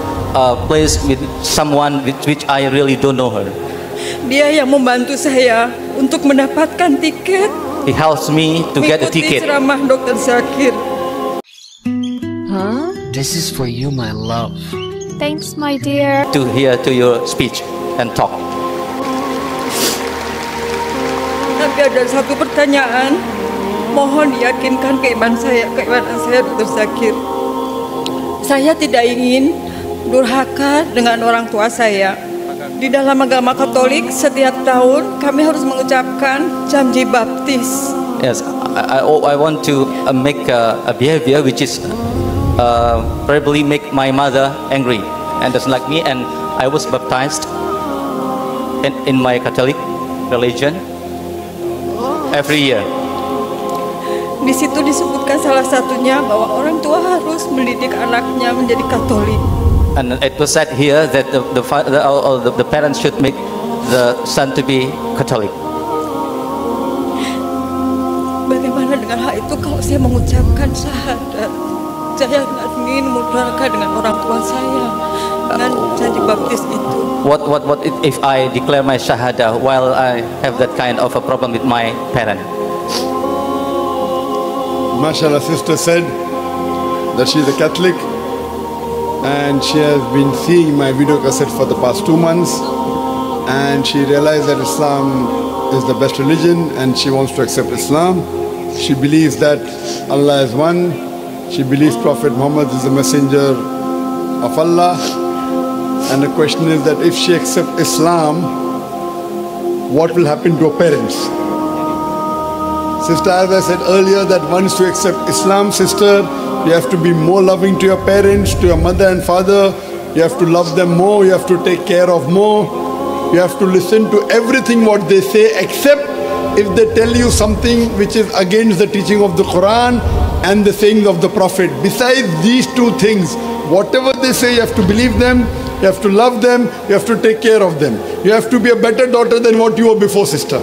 place with someone which I really don't know her. Dia yang membantu saya untuk mendapatkan tiket. He helps me to get a ticket. Ceramah Dr. Zakir. Huh? This is for you, my love. Thanks, my dear. To hear to your speech and talk. Tapi ada satu pertanyaan, mohon diyakinkan keimanan saya Dr. Zakir. Saya tidak ingin durhaka dengan orang tua saya. Di dalam agama Katolik setiap tahun kami harus mengucapkan janji baptis. Yes, I want to make a behavior which is probably make my mother angry and doesn't like me, and I was baptized in my Catholic religion every year. Di situ disebutkan salah satunya bahwa orang tua harus mendidik anaknya menjadi Katolik. And it was said here that the parents should make the son to be Catholic. Bagaimana dengan hal itu kalau saya mengucapkan syahadat? Saya nggak ingin mudahkan dengan orang tua saya. dengan janji baptis itu. What if I declare my shahada while I have that kind of a problem with my parent? Mashallah, sister said that she's a Catholic and she has been seeing my video cassette for the past 2 months, and she realized that Islam is the best religion and she wants to accept Islam. She believes that Allah is one. She believes Prophet Muhammad is the messenger of Allah. And the question is that if she accepts Islam, what will happen to her parents? Sister, as I said earlier, that once you accept Islam, sister, you have to be more loving to your parents, to your mother and father. You have to love them more. You have to take care of more. You have to listen to everything what they say, except if they tell you something which is against the teaching of the Quran and the sayings of the Prophet. Besides these two things, whatever they say, you have to believe them, you have to love them, you have to take care of them. You have to be a better daughter than what you were before, sister.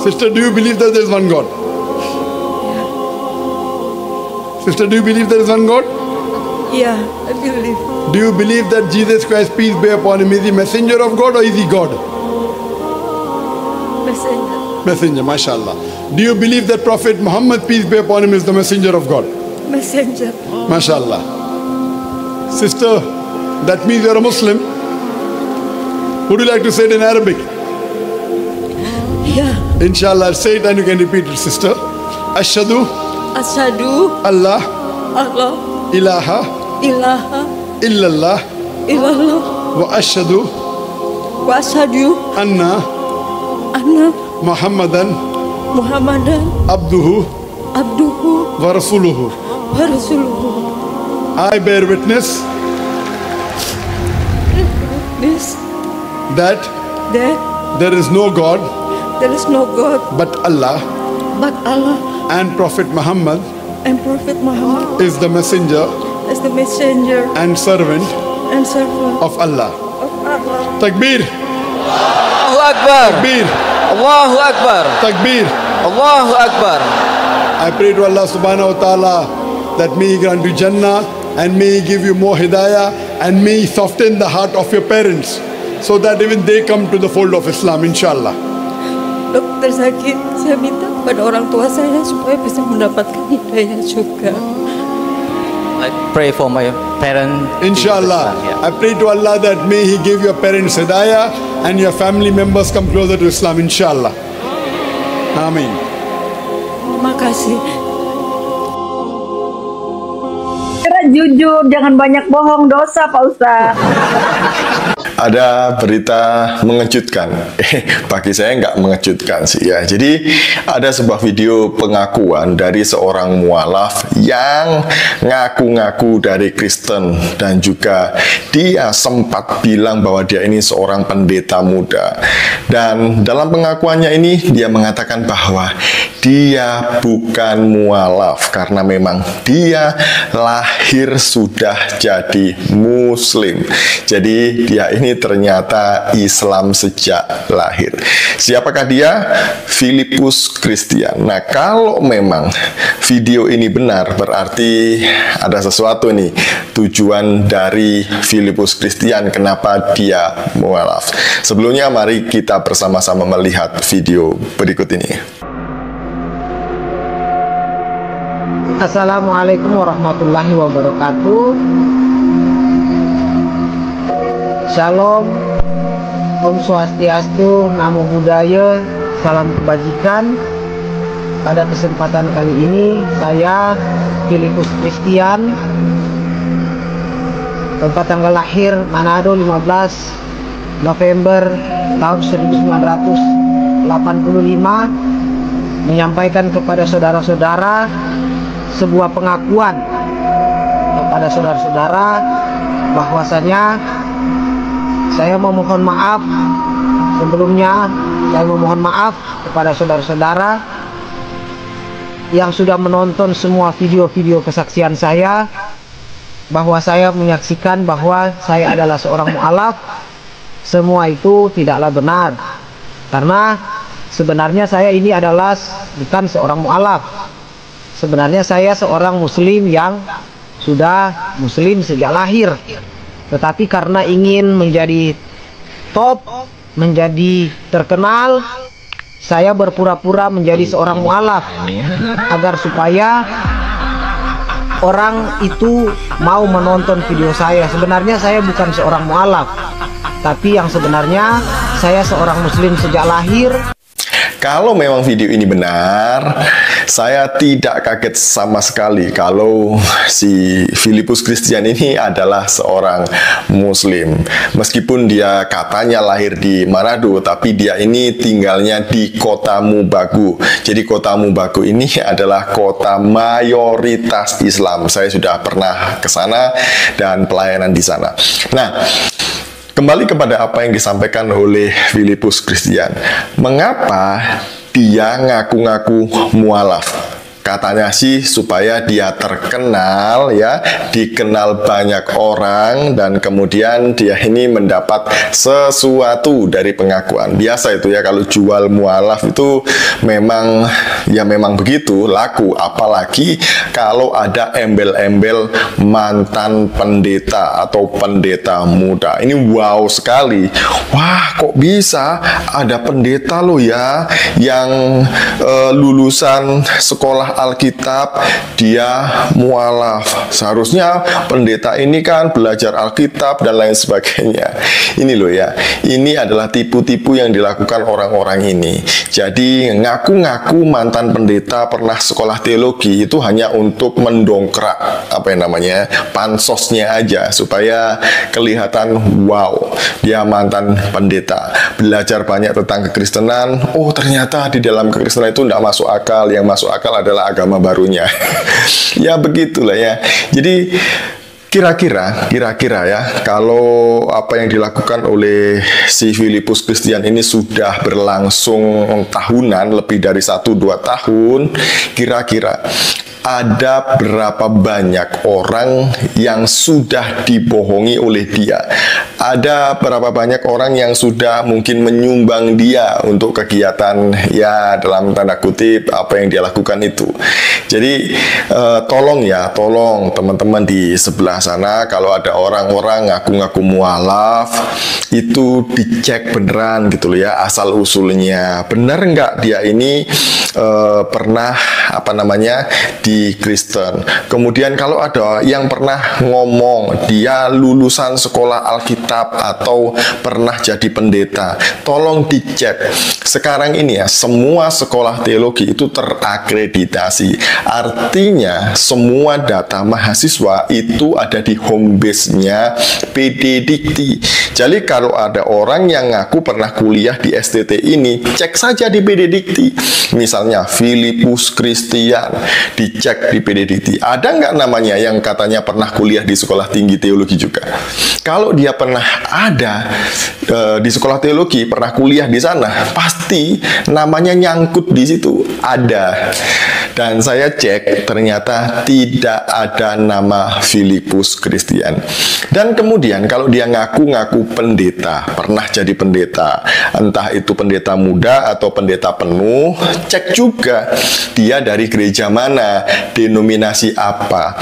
Sister, do you believe that there is one God? Sister, do you believe there is one God? Yeah, I believe. Do you believe that Jesus Christ, peace be upon him, is he messenger of God or is he God? Messenger. Messenger, mashallah. Do you believe that Prophet Muhammad, peace be upon him, is the messenger of God? Messenger. Mashallah. Sister, that means you are a Muslim. Would you like to say it in Arabic? Yeah. Inshallah, say it and you can repeat it, sister. Ashhadu Asyhadu Allah Allah ilaha ilaha illallah illallah wa ashhadu wa asyhadu anna anna Muhammadan Muhammadan abduhu abduhu wa rasuluhu. wa rasuluhu. I bear witness This that that there is no God there is no God but Allah, but Allah, and Prophet Muhammad and Prophet Muhammad is the messenger is the messenger and servant and servant of Allah. of Allah. Takbir, Allahu Akbar. takbir, Allahu Akbar. takbir. Allahu Akbar. I pray to Allah subhanahu wa ta'ala that may He grant you Jannah and may He give you more hidayah and may He soften the heart of your parents so that even they come to the fold of Islam, inshallah. Dokter Zakir, saya minta kepada orang tua saya supaya bisa mendapatkan hidayah juga. I pray for my parents. Inshallah. I pray to Allah that may He give your parents hidayah and your family members come closer to Islam, inshallah. Amin. Terima kasih. Jujur, jangan banyak bohong, dosa Pak Ustaz. Ada berita mengejutkan. Bagi saya nggak mengejutkan sih ya. Jadi ada sebuah video pengakuan dari seorang mualaf yang ngaku-ngaku dari Kristen dan juga dia sempat bilang bahwa dia ini seorang pendeta muda. Dan dalam pengakuannya ini dia mengatakan bahwa dia bukan mualaf karena memang dia lahir sudah jadi Muslim. Jadi dia ini ternyata Islam sejak lahir. Siapakah dia? Filipus Christian. Nah, kalau memang video ini benar, berarti ada sesuatu nih, tujuan dari Filipus Christian kenapa dia mualaf. Sebelumnya mari kita bersama-sama melihat video berikut ini. Assalamualaikum warahmatullahi wabarakatuh. Shalom, Om Swastiastu, Namo Buddhaya, salam kebajikan. Pada kesempatan kali ini saya Filipus Christian, tempat tanggal lahir Manado 15 November tahun 1985, menyampaikan kepada saudara-saudara sebuah pengakuan kepada saudara-saudara bahwasanya saya memohon maaf sebelumnya. Saya memohon maaf kepada saudara-saudara yang sudah menonton semua video-video kesaksian saya, bahwa saya menyaksikan bahwa saya adalah seorang mualaf. Semua itu tidaklah benar, karena sebenarnya saya ini adalah bukan seorang mualaf. Sebenarnya saya seorang muslim yang sudah muslim sejak lahir. Tetapi karena ingin menjadi top, menjadi terkenal, saya berpura-pura menjadi seorang mualaf agar supaya orang itu mau menonton video saya. Sebenarnya saya bukan seorang mualaf, tapi yang sebenarnya saya seorang muslim sejak lahir. Kalau memang video ini benar, saya tidak kaget sama sekali kalau si Filipus Christian ini adalah seorang muslim. Meskipun dia katanya lahir di Manado, tapi dia ini tinggalnya di kota Mubagu. Jadi kota Mubagu ini adalah kota mayoritas Islam. Saya sudah pernah ke sana dan pelayanan di sana. Nah, kembali kepada apa yang disampaikan oleh Filipus Christian. Mengapa dia ngaku-ngaku mualaf? Katanya sih supaya dia terkenal ya, dikenal banyak orang, dan kemudian dia ini mendapat sesuatu dari pengakuan. Biasa itu ya, kalau jual mualaf itu memang begitu laku, apalagi kalau ada embel-embel mantan pendeta atau pendeta muda. Ini wow sekali. Wah, kok bisa ada pendeta loh ya yang lulusan sekolah Alkitab, dia mualaf. Seharusnya pendeta ini kan belajar Alkitab dan lain sebagainya. Ini loh ya, ini adalah tipu-tipu yang dilakukan orang-orang ini. Jadi ngaku-ngaku mantan pendeta, pernah sekolah teologi, itu hanya untuk mendongkrak pansosnya aja, supaya kelihatan wow, dia mantan pendeta, belajar banyak tentang kekristenan. Oh, ternyata di dalam kekristenan itu tidak masuk akal. Yang masuk akal adalah agama barunya. Ya begitulah ya. Jadi kira-kira ya, kalau apa yang dilakukan oleh si Filipus Christian ini sudah berlangsung tahunan, lebih dari 1-2 tahun, kira-kira ada berapa banyak orang yang sudah dibohongi oleh dia? Ada berapa banyak orang yang sudah mungkin menyumbang dia untuk kegiatan, ya dalam tanda kutip, apa yang dia lakukan itu. Jadi tolong teman-teman di sebelah sana, kalau ada orang-orang ngaku-ngaku mualaf, itu dicek beneran gitu loh ya, asal usulnya. Bener nggak dia ini pernah di Kristen. Kemudian kalau ada yang pernah ngomong dia lulusan sekolah Alkitab atau pernah jadi pendeta, tolong dicek. Sekarang ini ya, semua sekolah teologi itu terakreditasi. Artinya semua data mahasiswa itu ada di home base-nya PD Dikti. Jadi kalau ada orang yang ngaku pernah kuliah di STT ini, cek saja di PD Dikti. Misalnya Filipus Christian, dicek di PD Dikti. Ada nggak namanya yang katanya pernah kuliah di sekolah tinggi teologi juga? Kalau dia pernah ada di sekolah teologi, pernah kuliah di sana, pasti namanya nyangkut di situ, ada. Dan saya cek, ternyata tidak ada nama Filipus Christian. Dan kemudian kalau dia ngaku-ngaku pendeta, pernah jadi pendeta, entah itu pendeta muda atau pendeta penuh, cek juga dia dari gereja mana, denominasi apa.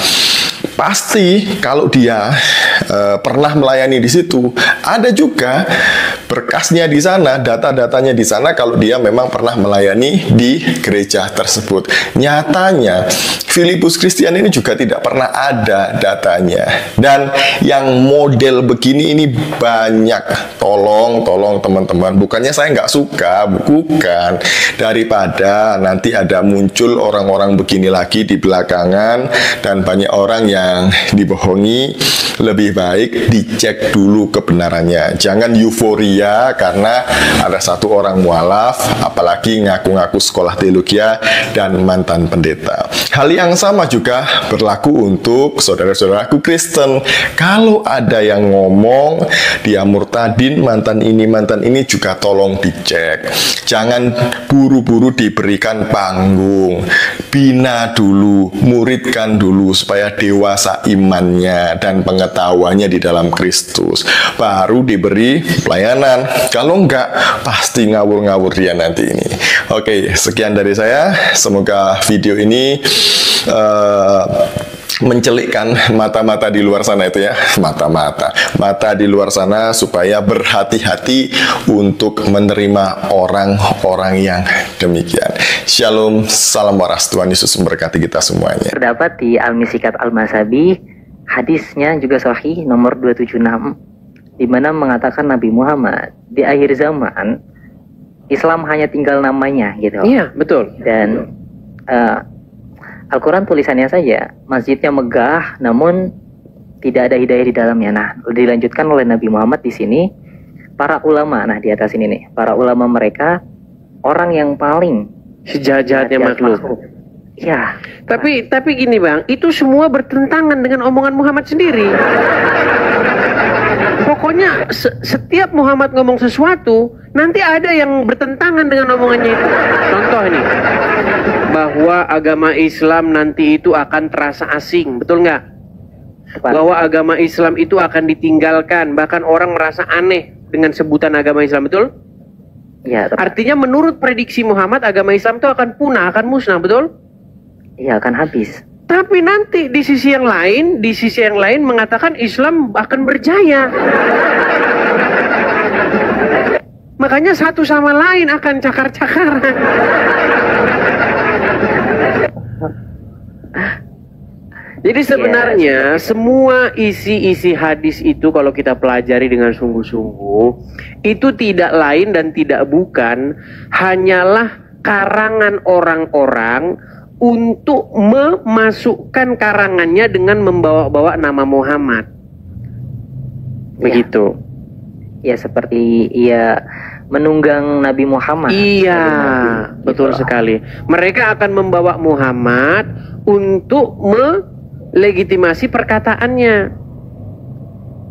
Pasti kalau dia pernah melayani di situ, ada juga berkasnya di sana, data-datanya di sana kalau dia memang pernah melayani di gereja tersebut. Nyatanya Filipus Christian ini juga tidak pernah ada datanya. Dan yang model begini ini banyak. Tolong teman-teman, bukannya saya nggak suka, bukan. Daripada nanti ada muncul orang-orang begini lagi di belakangan dan banyak orang yang dibohongi, lebih baik dicek dulu kebenarannya. Jangan euforia karena ada satu orang mualaf, apalagi ngaku-ngaku sekolah teologi dan mantan pendeta. Hal yang sama juga berlaku untuk saudara-saudaraku Kristen. Kalau ada yang ngomong dia murtadin, mantan ini juga tolong dicek. Jangan buru-buru diberikan panggung. Bina dulu, muridkan dulu supaya dewasa imannya dan pengetahuannya di dalam Kristus, baru diberi pelayanan. Kalau enggak, pasti ngawur-ngawur dia nanti ini. Oke, sekian dari saya. Semoga video ini mencelikkan mata-mata di luar sana itu ya, mata di luar sana supaya berhati-hati untuk menerima orang-orang yang demikian. Shalom, salam waras, Tuhan Yesus memberkati kita semuanya. Terdapat di Al-Misikat Al-Masabi, hadisnya juga sahih nomor 276, di mana mengatakan Nabi Muhammad di akhir zaman Islam hanya tinggal namanya gitu. Iya, betul. Dan Al-Quran tulisannya saja, masjidnya megah, namun tidak ada hidayah di dalamnya. Nah, dilanjutkan oleh Nabi Muhammad di sini, para ulama, nah di atas ini nih, para ulama mereka orang yang paling sejahat-jahatnya makhluk. Ya. Tapi gini bang, itu semua bertentangan dengan omongan Muhammad sendiri. Pokoknya setiap Muhammad ngomong sesuatu, nanti ada yang bertentangan dengan omongannya itu. Contoh nih, bahwa agama Islam nanti itu akan terasa asing, betul nggak? Bahwa agama Islam itu akan ditinggalkan, bahkan orang merasa aneh dengan sebutan agama Islam, betul? Ya. Artinya menurut prediksi Muhammad, agama Islam itu akan punah, akan musnah, betul? Iya, akan habis. Tapi nanti di sisi yang lain mengatakan Islam akan berjaya. Makanya satu sama lain akan cakar-cakaran. Jadi sebenarnya semua isi-isi hadis itu kalau kita pelajari dengan sungguh-sungguh, itu tidak lain dan tidak bukan hanyalah karangan orang-orang untuk memasukkan karangannya dengan membawa-bawa nama Muhammad. Begitu. Ya, seperti ia menunggang Nabi Muhammad. Iya, betul sekali. Mereka akan membawa Muhammad untuk melegitimasi perkataannya.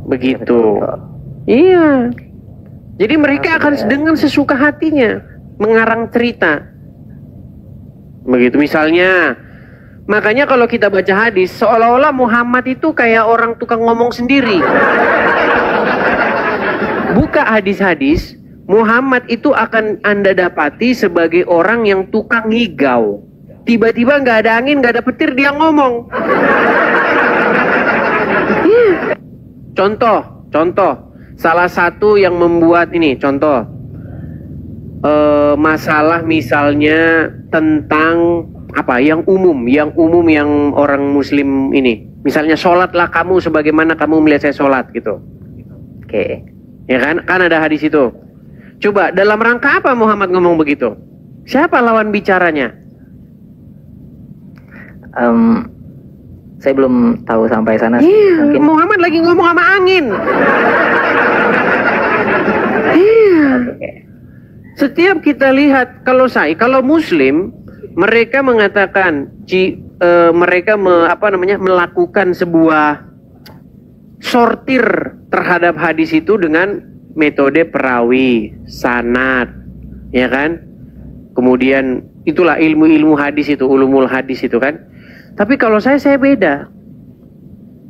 Begitu. Iya. Jadi mereka akan dengan sesuka hatinya mengarang cerita. Begitu misalnya. Makanya kalau kita baca hadis, seolah-olah Muhammad itu kayak orang tukang ngomong sendiri. Buka hadis-hadis, Muhammad itu akan Anda dapati sebagai orang yang tukang ngigau. Tiba-tiba nggak ada angin, nggak ada petir, dia ngomong. Contoh. Salah satu yang membuat ini, contoh. Masalah misalnya tentang apa yang umum yang orang muslim ini, misalnya sholatlah kamu sebagaimana kamu melihat saya sholat gitu. Oke. Ya kan ada hadis itu. Coba dalam rangka apa Muhammad ngomong begitu? Siapa lawan bicaranya? Saya belum tahu sampai sana sih. Mungkin Muhammad lagi ngomong sama angin. Setiap kita lihat, kalau Muslim, mereka mengatakan mereka melakukan sebuah sortir terhadap hadis itu dengan metode perawi, sanad, ya kan? Kemudian itulah ilmu-ilmu hadis itu, ulumul hadis itu kan. Tapi kalau saya beda.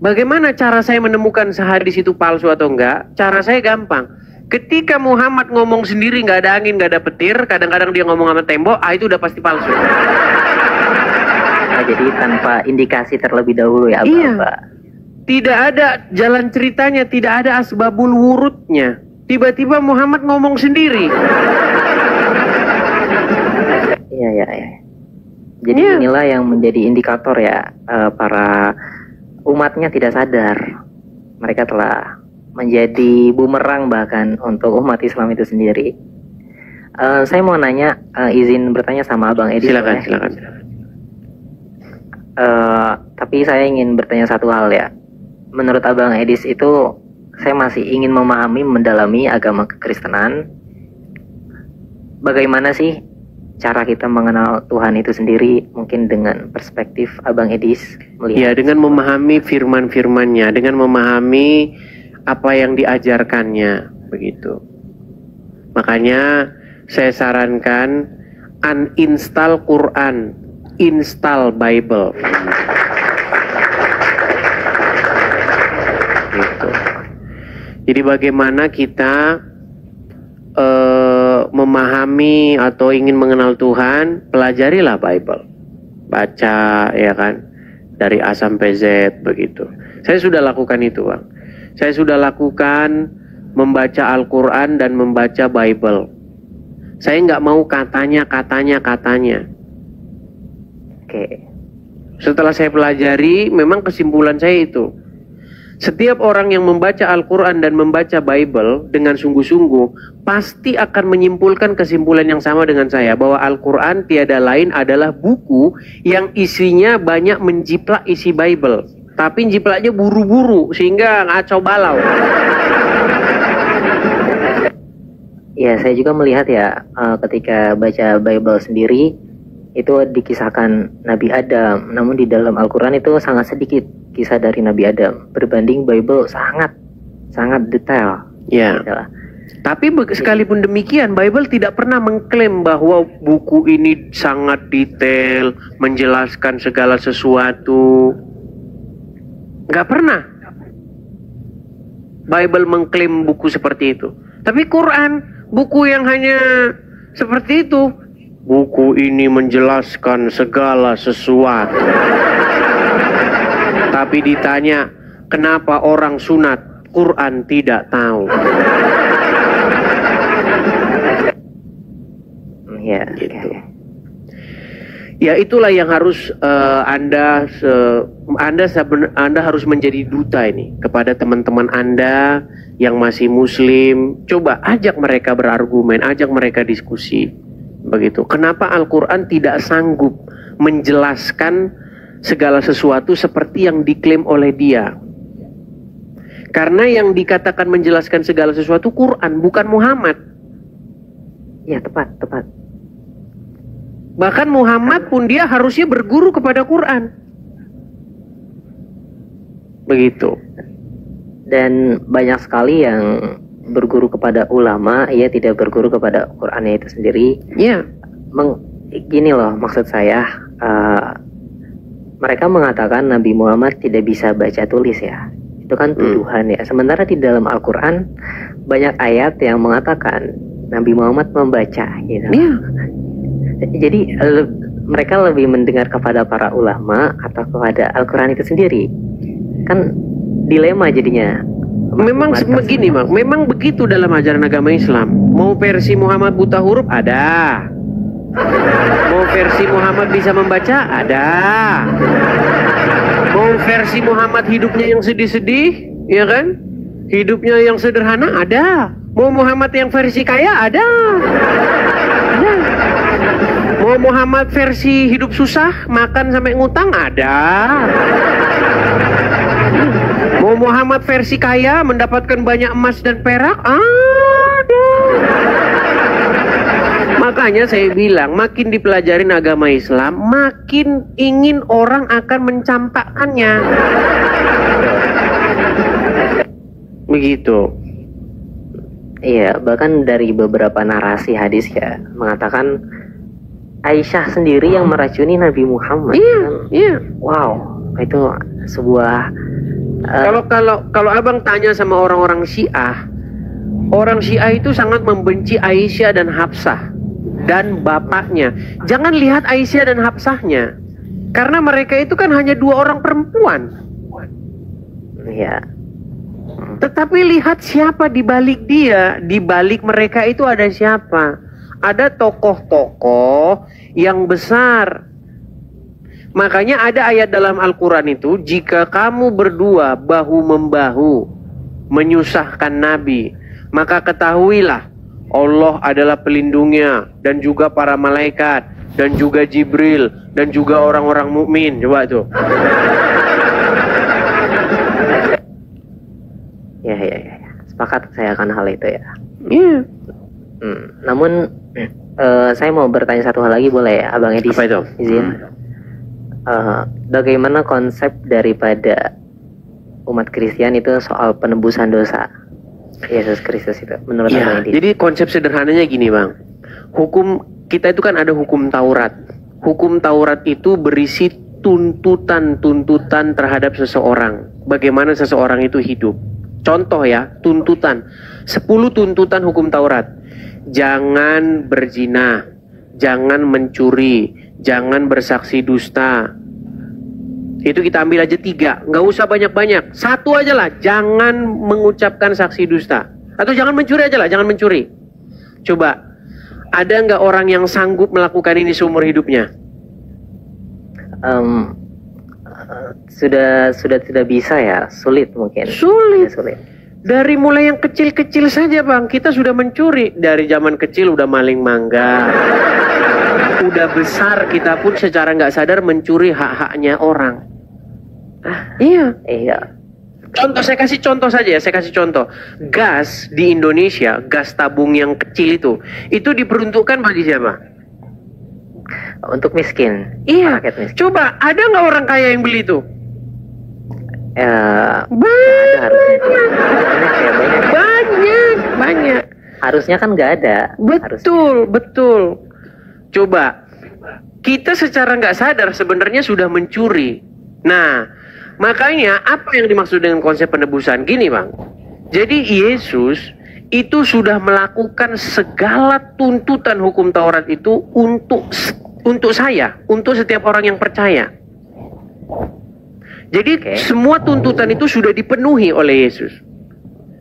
Bagaimana cara saya menemukan sehadis itu palsu atau enggak? Cara saya gampang. Ketika Muhammad ngomong sendiri, nggak ada angin, nggak ada petir, kadang-kadang dia ngomong sama tembok, itu udah pasti palsu. Nah, jadi tanpa indikasi terlebih dahulu ya, Bapak. Tidak ada jalan ceritanya, tidak ada asbabul wurudnya. Tiba-tiba Muhammad ngomong sendiri. Iya. Jadi inilah yang menjadi indikator ya, para umatnya tidak sadar. Mereka telah menjadi bumerang bahkan untuk umat Islam itu sendiri. Saya mau nanya, izin bertanya sama Abang Edi. Silakan. Tapi saya ingin bertanya satu hal ya. Menurut Abang Edis itu, saya masih ingin memahami, mendalami agama kekristenan. Bagaimana sih cara kita mengenal Tuhan itu sendiri, mungkin dengan perspektif Abang Edis melihat? Ya, dengan memahami firman-firmannya, dengan memahami apa yang diajarkannya, begitu. Makanya saya sarankan uninstall Quran, install Bible. Gitu. Jadi bagaimana kita memahami atau ingin mengenal Tuhan, pelajarilah Bible, baca ya kan. dari A sampai Z begitu. Saya sudah lakukan itu, Bang. Saya sudah lakukan membaca Al-Quran dan membaca Bible. Saya nggak mau katanya. Oke. Setelah saya pelajari, memang kesimpulan saya itu. Setiap orang yang membaca Al-Quran dan membaca Bible dengan sungguh-sungguh, pasti akan menyimpulkan kesimpulan yang sama dengan saya. Bahwa Al-Quran tiada lain adalah buku yang isinya banyak menjiplak isi Bible. Tapi jiplaknya buru-buru, sehingga ngacau balau. Ya, saya juga melihat ya, ketika baca Bible sendiri, itu dikisahkan Nabi Adam, namun di dalam Al-Quran itu sangat sedikit kisah dari Nabi Adam, berbanding Bible sangat detail. Ya. Tapi sekalipun demikian, Bible tidak pernah mengklaim bahwa buku ini sangat detail, menjelaskan segala sesuatu. Nggak pernah Bible mengklaim buku seperti itu. Tapi Quran, buku yang hanya seperti itu. Buku ini menjelaskan segala sesuatu. Tapi ditanya, kenapa orang sunat, Quran tidak tahu. Ya, gitu. Ya, itulah yang harus Anda harus menjadi duta ini kepada teman-teman Anda yang masih Muslim. Coba ajak mereka berargumen, ajak mereka diskusi. Begitu. Kenapa Al-Quran tidak sanggup menjelaskan segala sesuatu seperti yang diklaim oleh dia? Karena yang dikatakan menjelaskan segala sesuatu Quran, bukan Muhammad. Ya, tepat. Bahkan Muhammad pun dia harusnya berguru kepada Quran. Begitu. Dan banyak sekali yang berguru kepada ulama, ia tidak berguru kepada Qurannya itu sendiri. Iya. Gini loh, maksud saya, mereka mengatakan Nabi Muhammad tidak bisa baca tulis ya. Itu kan tuduhan ya. Sementara di dalam Al-Quran banyak ayat yang mengatakan Nabi Muhammad membaca gitu. Iya. Jadi mereka lebih mendengar kepada para ulama atau kepada Al-Quran itu sendiri. Kan dilema jadinya. Memang begini, Bang. Memang begitu dalam ajaran agama Islam. Mau versi Muhammad buta huruf ada. Mau versi Muhammad bisa membaca ada. Mau versi Muhammad hidupnya yang sedih-sedih, ya kan? Hidupnya yang sederhana ada. Mau Muhammad yang versi kaya ada. Mau Muhammad versi hidup susah, makan sampai ngutang ada. Mau Muhammad versi kaya, mendapatkan banyak emas dan perak, ada. Makanya saya bilang, makin dipelajarin agama Islam, makin ingin orang akan mencampakkannya. Begitu. Iya, bahkan dari beberapa narasi hadis ya, mengatakan Aisyah sendiri yang meracuni Nabi Muhammad. Iya. Wow, itu sebuah Kalau abang tanya sama orang-orang Syiah, orang Syiah itu sangat membenci Aisyah dan Hafsah dan bapaknya. Jangan lihat Aisyah dan Hafsahnya, karena mereka itu kan hanya dua orang perempuan. Iya. Tetapi lihat siapa di balik dia, di balik mereka itu ada siapa? Ada tokoh-tokoh yang besar. Makanya ada ayat dalam Al-Quran itu, jika kamu berdua bahu-membahu menyusahkan Nabi, maka ketahuilah Allah adalah pelindungnya, dan juga para malaikat, dan juga Jibril, dan juga orang-orang mukmin. Coba tuh. Ya. Sepakat saya akan hal itu ya. Iya. Namun saya mau bertanya satu hal lagi, boleh ya, Abang Edi? Apa itu? Izin. Bagaimana konsep daripada umat Kristen itu soal penebusan dosa Yesus Kristus itu menurut Abang Edi? Jadi konsep sederhananya gini, Bang. Hukum kita itu kan ada hukum Taurat. Hukum Taurat itu berisi tuntutan-tuntutan terhadap seseorang. Bagaimana seseorang itu hidup. Contoh ya, tuntutan. 10 tuntutan hukum Taurat. Jangan berzina, jangan mencuri, jangan bersaksi dusta, Itu kita ambil aja 3, nggak usah banyak-banyak. 1 aja lah, jangan mengucapkan saksi dusta. Atau jangan mencuri aja lah, jangan mencuri. Coba, ada nggak orang yang sanggup melakukan ini seumur hidupnya? Sudah tidak bisa ya, sulit mungkin. Sulit. Dari mulai yang kecil-kecil saja bang, kita sudah mencuri. Dari zaman kecil udah maling mangga. Udah besar kita pun secara nggak sadar mencuri hak-haknya orang. Iya. Contoh, saya kasih contoh saja ya, saya kasih contoh. Gas di Indonesia, gas tabung yang kecil itu diperuntukkan bagi siapa? Untuk miskin. Iya. Miskin. Coba, ada nggak orang kaya yang beli itu? Banyak. Harusnya kan nggak ada. Betul. Coba, kita secara nggak sadar sebenarnya sudah mencuri. Nah, makanya apa yang dimaksud dengan konsep penebusan? Gini bang, jadi Yesus itu sudah melakukan segala tuntutan hukum Taurat itu untuk saya, untuk setiap orang yang percaya. Jadi semua tuntutan itu sudah dipenuhi oleh Yesus.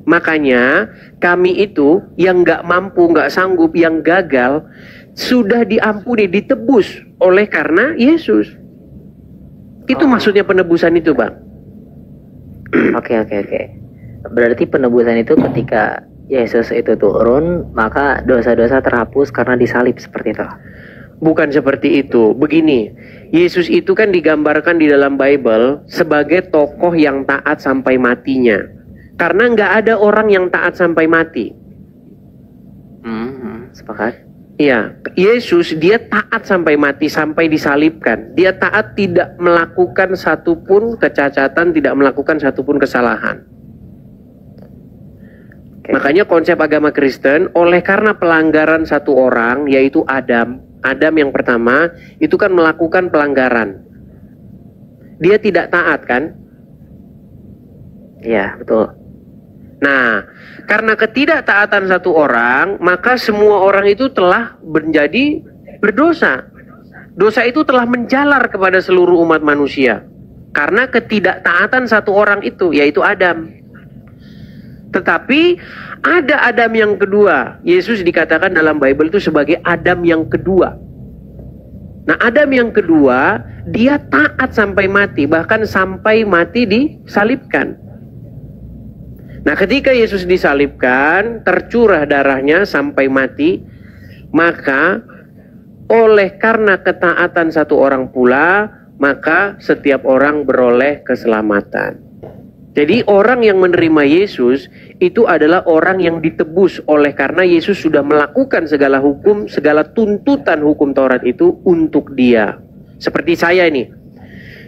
Makanya kami itu yang nggak mampu, nggak sanggup, yang gagal sudah diampuni, ditebus oleh karena Yesus. Itu maksudnya penebusan itu bang. Oke. Berarti penebusan itu ketika Yesus itu turun, maka dosa-dosa terhapus karena disalib, seperti itu? Bukan seperti itu. Begini, Yesus itu kan digambarkan di dalam Bible sebagai tokoh yang taat sampai matinya. Karena nggak ada orang yang taat sampai mati. Sepakat. Iya, Yesus dia taat sampai mati, sampai disalibkan. Dia taat, tidak melakukan satupun kecacatan, tidak melakukan satupun kesalahan. Makanya konsep agama Kristen, oleh karena pelanggaran satu orang, yaitu Adam yang pertama, itu kan melakukan pelanggaran. Dia tidak taat kan? Iya, betul. Nah, karena ketidaktaatan satu orang, maka semua orang itu telah menjadi berdosa. Dosa itu telah menjalar kepada seluruh umat manusia. Karena ketidaktaatan satu orang itu, yaitu Adam. Tetapi ada Adam yang kedua. Yesus dikatakan dalam Bible itu sebagai Adam yang kedua. Nah, Adam yang kedua, dia taat sampai mati, bahkan sampai mati disalibkan. Nah, ketika Yesus disalibkan, tercurah darahnya sampai mati, maka oleh karena ketaatan satu orang pula, maka setiap orang beroleh keselamatan. Jadi orang yang menerima Yesus itu adalah orang yang ditebus oleh karena Yesus sudah melakukan segala hukum, segala tuntutan hukum Taurat itu untuk dia. Seperti saya ini,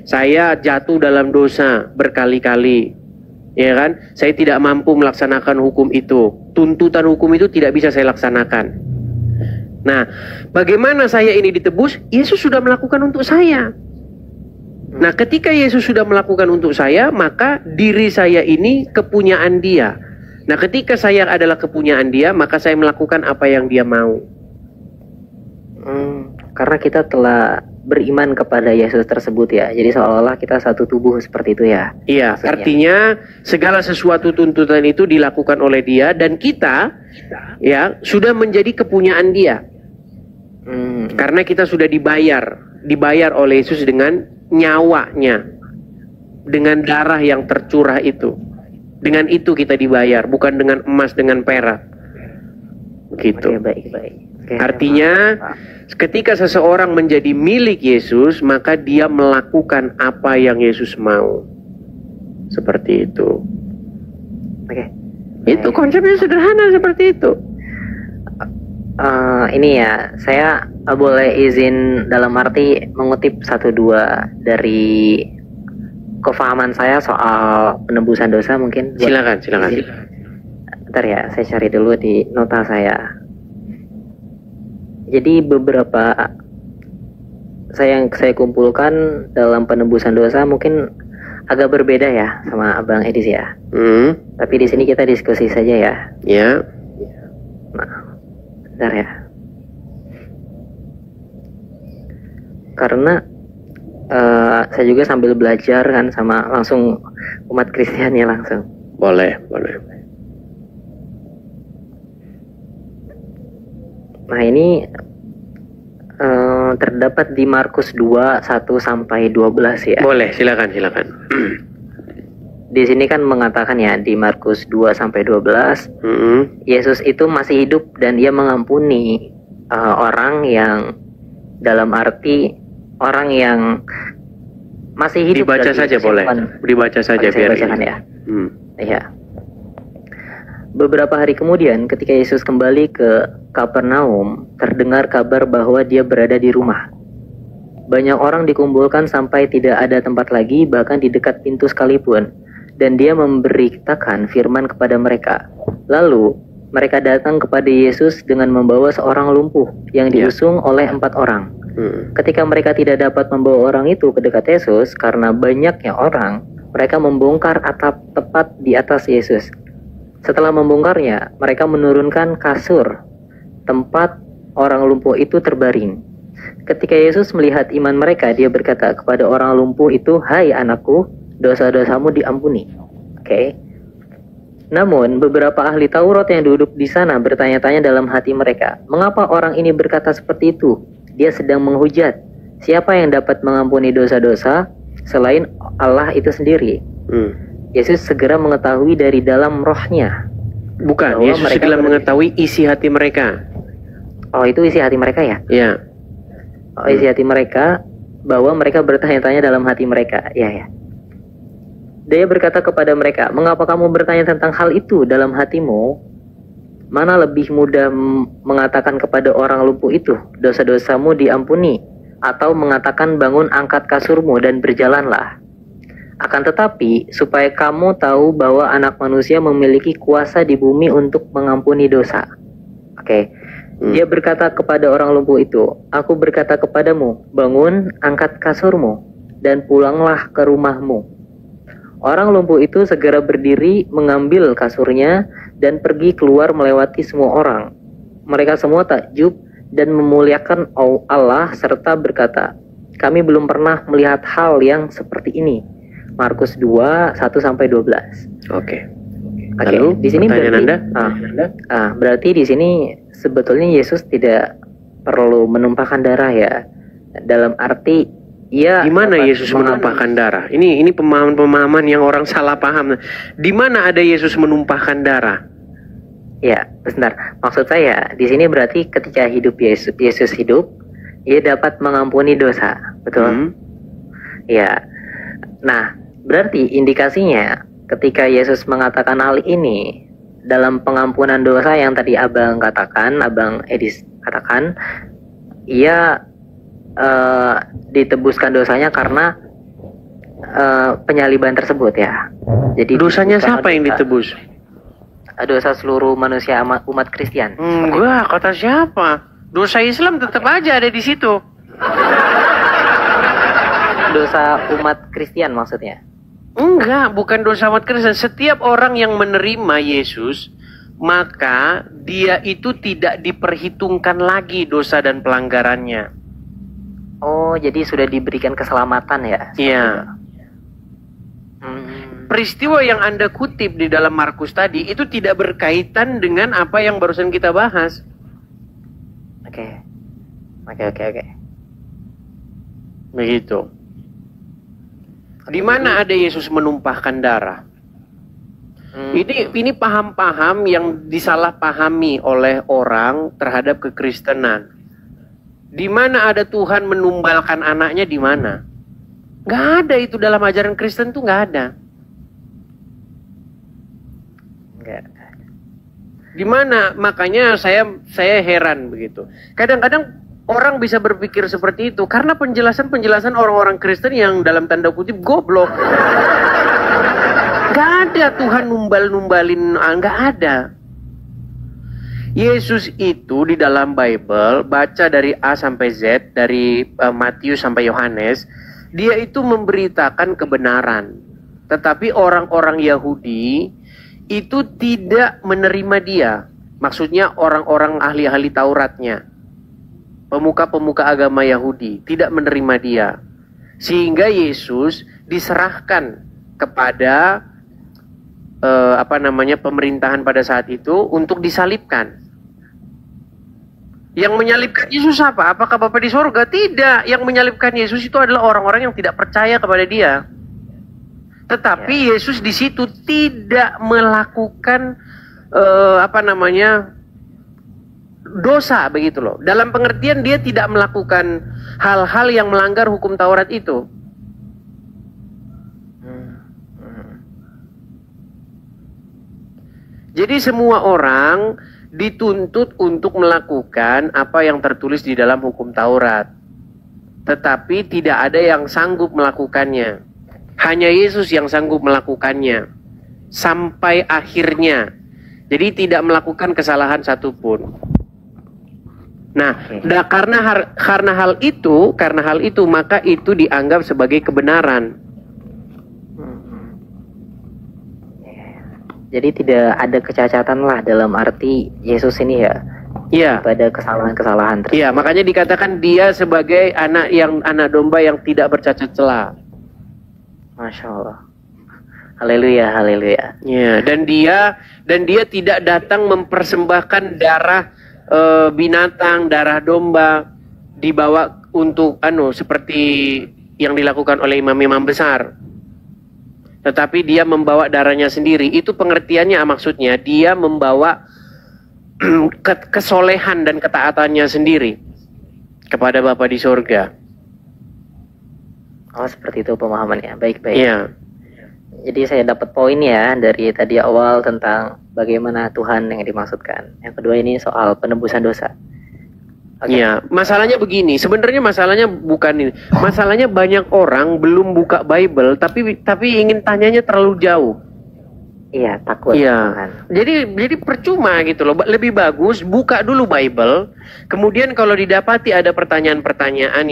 saya jatuh dalam dosa berkali-kali. Ya kan, saya tidak mampu melaksanakan hukum itu. Tuntutan hukum itu tidak bisa saya laksanakan. Nah, bagaimana saya ini ditebus? Yesus sudah melakukan untuk saya. Nah, ketika Yesus sudah melakukan untuk saya, maka diri saya ini kepunyaan Dia. Nah, ketika saya adalah kepunyaan Dia, maka saya melakukan apa yang Dia mau. Karena kita telah beriman kepada Yesus tersebut ya. Jadi seolah-olah kita satu tubuh seperti itu ya. Iya, maksudnya. Artinya segala sesuatu tuntutan itu dilakukan oleh Dia dan kita ya sudah menjadi kepunyaan Dia. Karena kita sudah dibayar oleh Yesus dengan nyawanya, dengan darah yang tercurah itu. Dengan itu kita dibayar, bukan dengan emas, dengan perak. Gitu. Baik. Artinya ketika seseorang menjadi milik Yesus, maka dia melakukan apa yang Yesus mau. Seperti itu. Itu konsepnya sederhana seperti itu. Ini ya, saya boleh izin dalam arti mengutip 1-2 dari kefahaman saya soal penebusan dosa mungkin. Silakan. Bentar ya, saya cari dulu di nota saya. Jadi beberapa yang saya kumpulkan dalam penebusan dosa mungkin agak berbeda ya sama Abang Edis ya. Tapi di sini kita diskusi saja ya. Ya. Nah, bentar ya. Karena saya juga sambil belajar kan sama langsung umat Kristen ya langsung. Boleh, boleh. Nah ini terdapat di Markus 2, 1 sampai 12 ya. Boleh, silakan, silakan. Di sini kan mengatakan ya di Markus 2 sampai 12, Yesus itu masih hidup dan ia mengampuni orang yang dalam arti orang yang masih hidup. Dibaca saja boleh. Dibaca saja biar bacakan ya. Iya. Beberapa hari kemudian ketika Yesus kembali ke Kapernaum, terdengar kabar bahwa dia berada di rumah. Banyak orang dikumpulkan sampai tidak ada tempat lagi, bahkan di dekat pintu sekalipun. Dan dia memberitakan firman kepada mereka. Lalu mereka datang kepada Yesus dengan membawa seorang lumpuh yang diusung oleh 4 orang. Ketika mereka tidak dapat membawa orang itu ke dekat Yesus karena banyaknya orang, mereka membongkar atap tepat di atas Yesus. Setelah membongkarnya, mereka menurunkan kasur tempat orang lumpuh itu terbaring. Ketika Yesus melihat iman mereka, dia berkata kepada orang lumpuh itu, "Hai anakku, dosa-dosamu diampuni." Oke. Namun beberapa ahli Taurat yang duduk di sana bertanya-tanya dalam hati mereka, "Mengapa orang ini berkata seperti itu? Dia sedang menghujat. Siapa yang dapat mengampuni dosa-dosa selain Allah itu sendiri?" Yesus segera mengetahui dari dalam rohnya. Bukan, Yesus segera mengetahui isi hati mereka. Oh, itu isi hati mereka ya? Iya. Oh, isi hati mereka, bahwa mereka bertanya-tanya dalam hati mereka. Iya, ya. Dia berkata kepada mereka, "Mengapa kamu bertanya tentang hal itu dalam hatimu? Mana lebih mudah mengatakan kepada orang lumpuh itu, dosa-dosamu diampuni, atau mengatakan bangun, angkat kasurmu dan berjalanlah? Akan tetapi, supaya kamu tahu bahwa anak manusia memiliki kuasa di bumi untuk mengampuni dosa." Oke. Dia berkata kepada orang lumpuh itu, "Aku berkata kepadamu, bangun, angkat kasurmu, dan pulanglah ke rumahmu." Orang lumpuh itu segera berdiri, mengambil kasurnya, dan pergi keluar melewati semua orang. Mereka semua takjub dan memuliakan Allah serta berkata, "Kami belum pernah melihat hal yang seperti ini." Markus 2, 1 sampai 12. Oke. Oke, di sini berarti di sini sebetulnya Yesus tidak perlu menumpahkan darah ya. Dalam arti di mana Yesus menumpahkan darah? Ini pemahaman-pemahaman yang orang salah paham. Di mana ada Yesus menumpahkan darah? Ya, sebentar. Maksud saya di sini berarti ketika hidup Yesus hidup, ia dapat mengampuni dosa, betul? Ya. Nah, berarti indikasinya ketika Yesus mengatakan hal ini dalam pengampunan dosa yang tadi Abang katakan, Abang Edis katakan, ia ditebuskan dosanya karena penyaliban tersebut ya. Jadi dosanya siapa yang ditebus? Dosa seluruh manusia umat Kristen. Enggak, kata siapa? Dosa Islam tetap aja ada di situ. Dosa umat Kristen maksudnya? Enggak, bukan dosa umat Kristen. Setiap orang yang menerima Yesus, maka dia itu tidak diperhitungkan lagi dosa dan pelanggarannya. Oh, jadi sudah diberikan keselamatan ya? Iya. Peristiwa yang Anda kutip di dalam Markus tadi itu tidak berkaitan dengan apa yang barusan kita bahas. Oke. Begitu. Di mana ada Yesus menumpahkan darah? Ini paham-paham yang disalahpahami oleh orang terhadap kekristenan. Di mana ada Tuhan menumbalkan anaknya, di mana? Nggak ada itu dalam ajaran Kristen tuh, nggak ada. Di mana? Makanya saya heran begitu. Kadang-kadang orang bisa berpikir seperti itu karena penjelasan orang-orang Kristen yang dalam tanda kutip goblok. Nggak ada Tuhan numbalin, nggak ada. Yesus itu di dalam Bible, baca dari A sampai Z, dari Matius sampai Yohanes, dia itu memberitakan kebenaran. Tetapi orang-orang Yahudi itu tidak menerima dia. Maksudnya orang-orang ahli-ahli Tauratnya, pemuka-pemuka agama Yahudi, tidak menerima dia. Sehingga Yesus diserahkan kepada pemerintahan pada saat itu untuk disalibkan. Yang menyalibkan Yesus apa? Apakah Bapa di sorga? Tidak. Yang menyalibkan Yesus itu adalah orang-orang yang tidak percaya kepada Dia. Tetapi Yesus di situ tidak melakukan dosa, begitu loh. Dalam pengertian dia tidak melakukan hal-hal yang melanggar hukum Taurat itu. Jadi semua orang dituntut untuk melakukan apa yang tertulis di dalam hukum Taurat. Tetapi tidak ada yang sanggup melakukannya. Hanya Yesus yang sanggup melakukannya. Sampai akhirnya. Jadi tidak melakukan kesalahan satupun. Nah, karena hal itu maka itu dianggap sebagai kebenaran. Jadi tidak ada kecacatan lah dalam arti Yesus ini ya. Iya. Pada kesalahan-kesalahan tersebut. Iya, makanya dikatakan dia sebagai anak domba yang tidak bercacat celah. Masya Allah. Haleluya, haleluya. Ya, dan dia tidak datang mempersembahkan darah binatang, darah domba dibawa untuk seperti yang dilakukan oleh imam-imam besar. Tetapi dia membawa darahnya sendiri. Itu pengertiannya maksudnya dia membawa kesolehan dan ketaatannya sendiri kepada Bapa di sorga. Oh, seperti itu pemahamannya. Baik-baik. Iya. Jadi saya dapat poin ya dari tadi awal tentang bagaimana Tuhan yang dimaksudkan. Yang kedua ini soal penebusan dosa. Iya, masalahnya begini. Sebenarnya masalahnya bukan ini. Masalahnya banyak orang belum buka Bible, tapi ingin tanyanya terlalu jauh. Iya, takut. Iya. Jadi percuma gitu loh. Lebih bagus buka dulu Bible. Kemudian kalau didapati ada pertanyaan-pertanyaan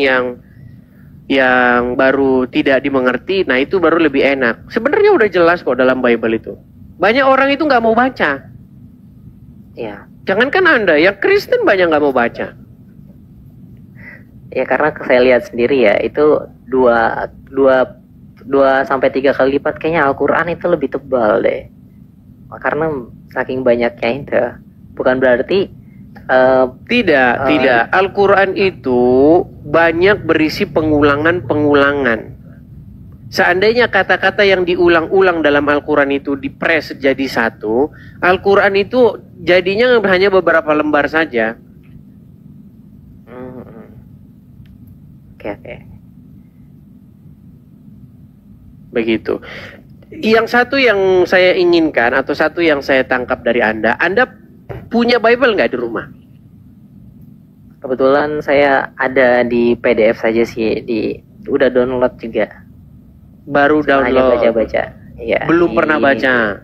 yang baru tidak dimengerti, nah itu baru lebih enak. Sebenarnya udah jelas kok dalam Bible itu. Banyak orang itu nggak mau baca. Iya. Jangankan Anda, yang Kristen banyak nggak mau baca. Ya karena saya lihat sendiri ya, itu 2 sampai 3 kali lipat kayaknya Al-Quran itu lebih tebal deh. Karena saking banyaknya itu. Bukan berarti tidak. Al-Quran itu banyak berisi pengulangan-pengulangan. Seandainya kata-kata yang diulang-ulang dalam Al-Quran itu dipres jadi satu, Al-Quran itu jadinya hanya beberapa lembar saja. Oke. Begitu. Yang satu yang saya inginkan atau satu yang saya tangkap dari Anda punya Bible nggak di rumah? Kebetulan saya ada di PDF saja sih, udah download juga. Baru download. Baca-baca. Iya. Belum pernah baca.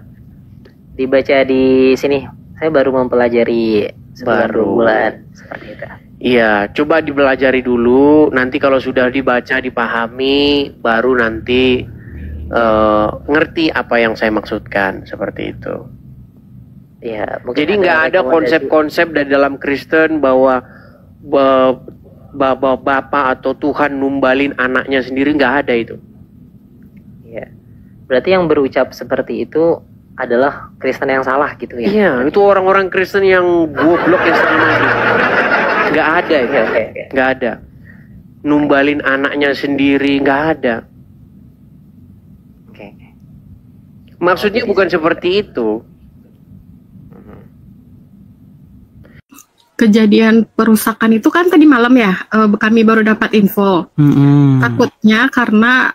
Dibaca di sini. Saya baru mempelajari baru bulan seperti itu. Iya, coba dipelajari dulu. Nanti kalau sudah dibaca, dipahami, baru nanti ngerti apa yang saya maksudkan seperti itu. Ya, jadi nggak ada konsep-konsep dari dalam Kristen bahwa Bapak atau Tuhan numbalin anaknya sendiri, nggak ada itu. Ya, berarti yang berucap seperti itu adalah Kristen yang salah gitu ya? Iya, itu orang-orang Kristen yang goblok yang setengah mati. Nggak ada itu, nggak ada. Numbalin anaknya sendiri, nggak ada. Maksudnya bukan seperti itu. Kejadian perusakan itu kan tadi malam ya, kami baru dapat info. Takutnya karena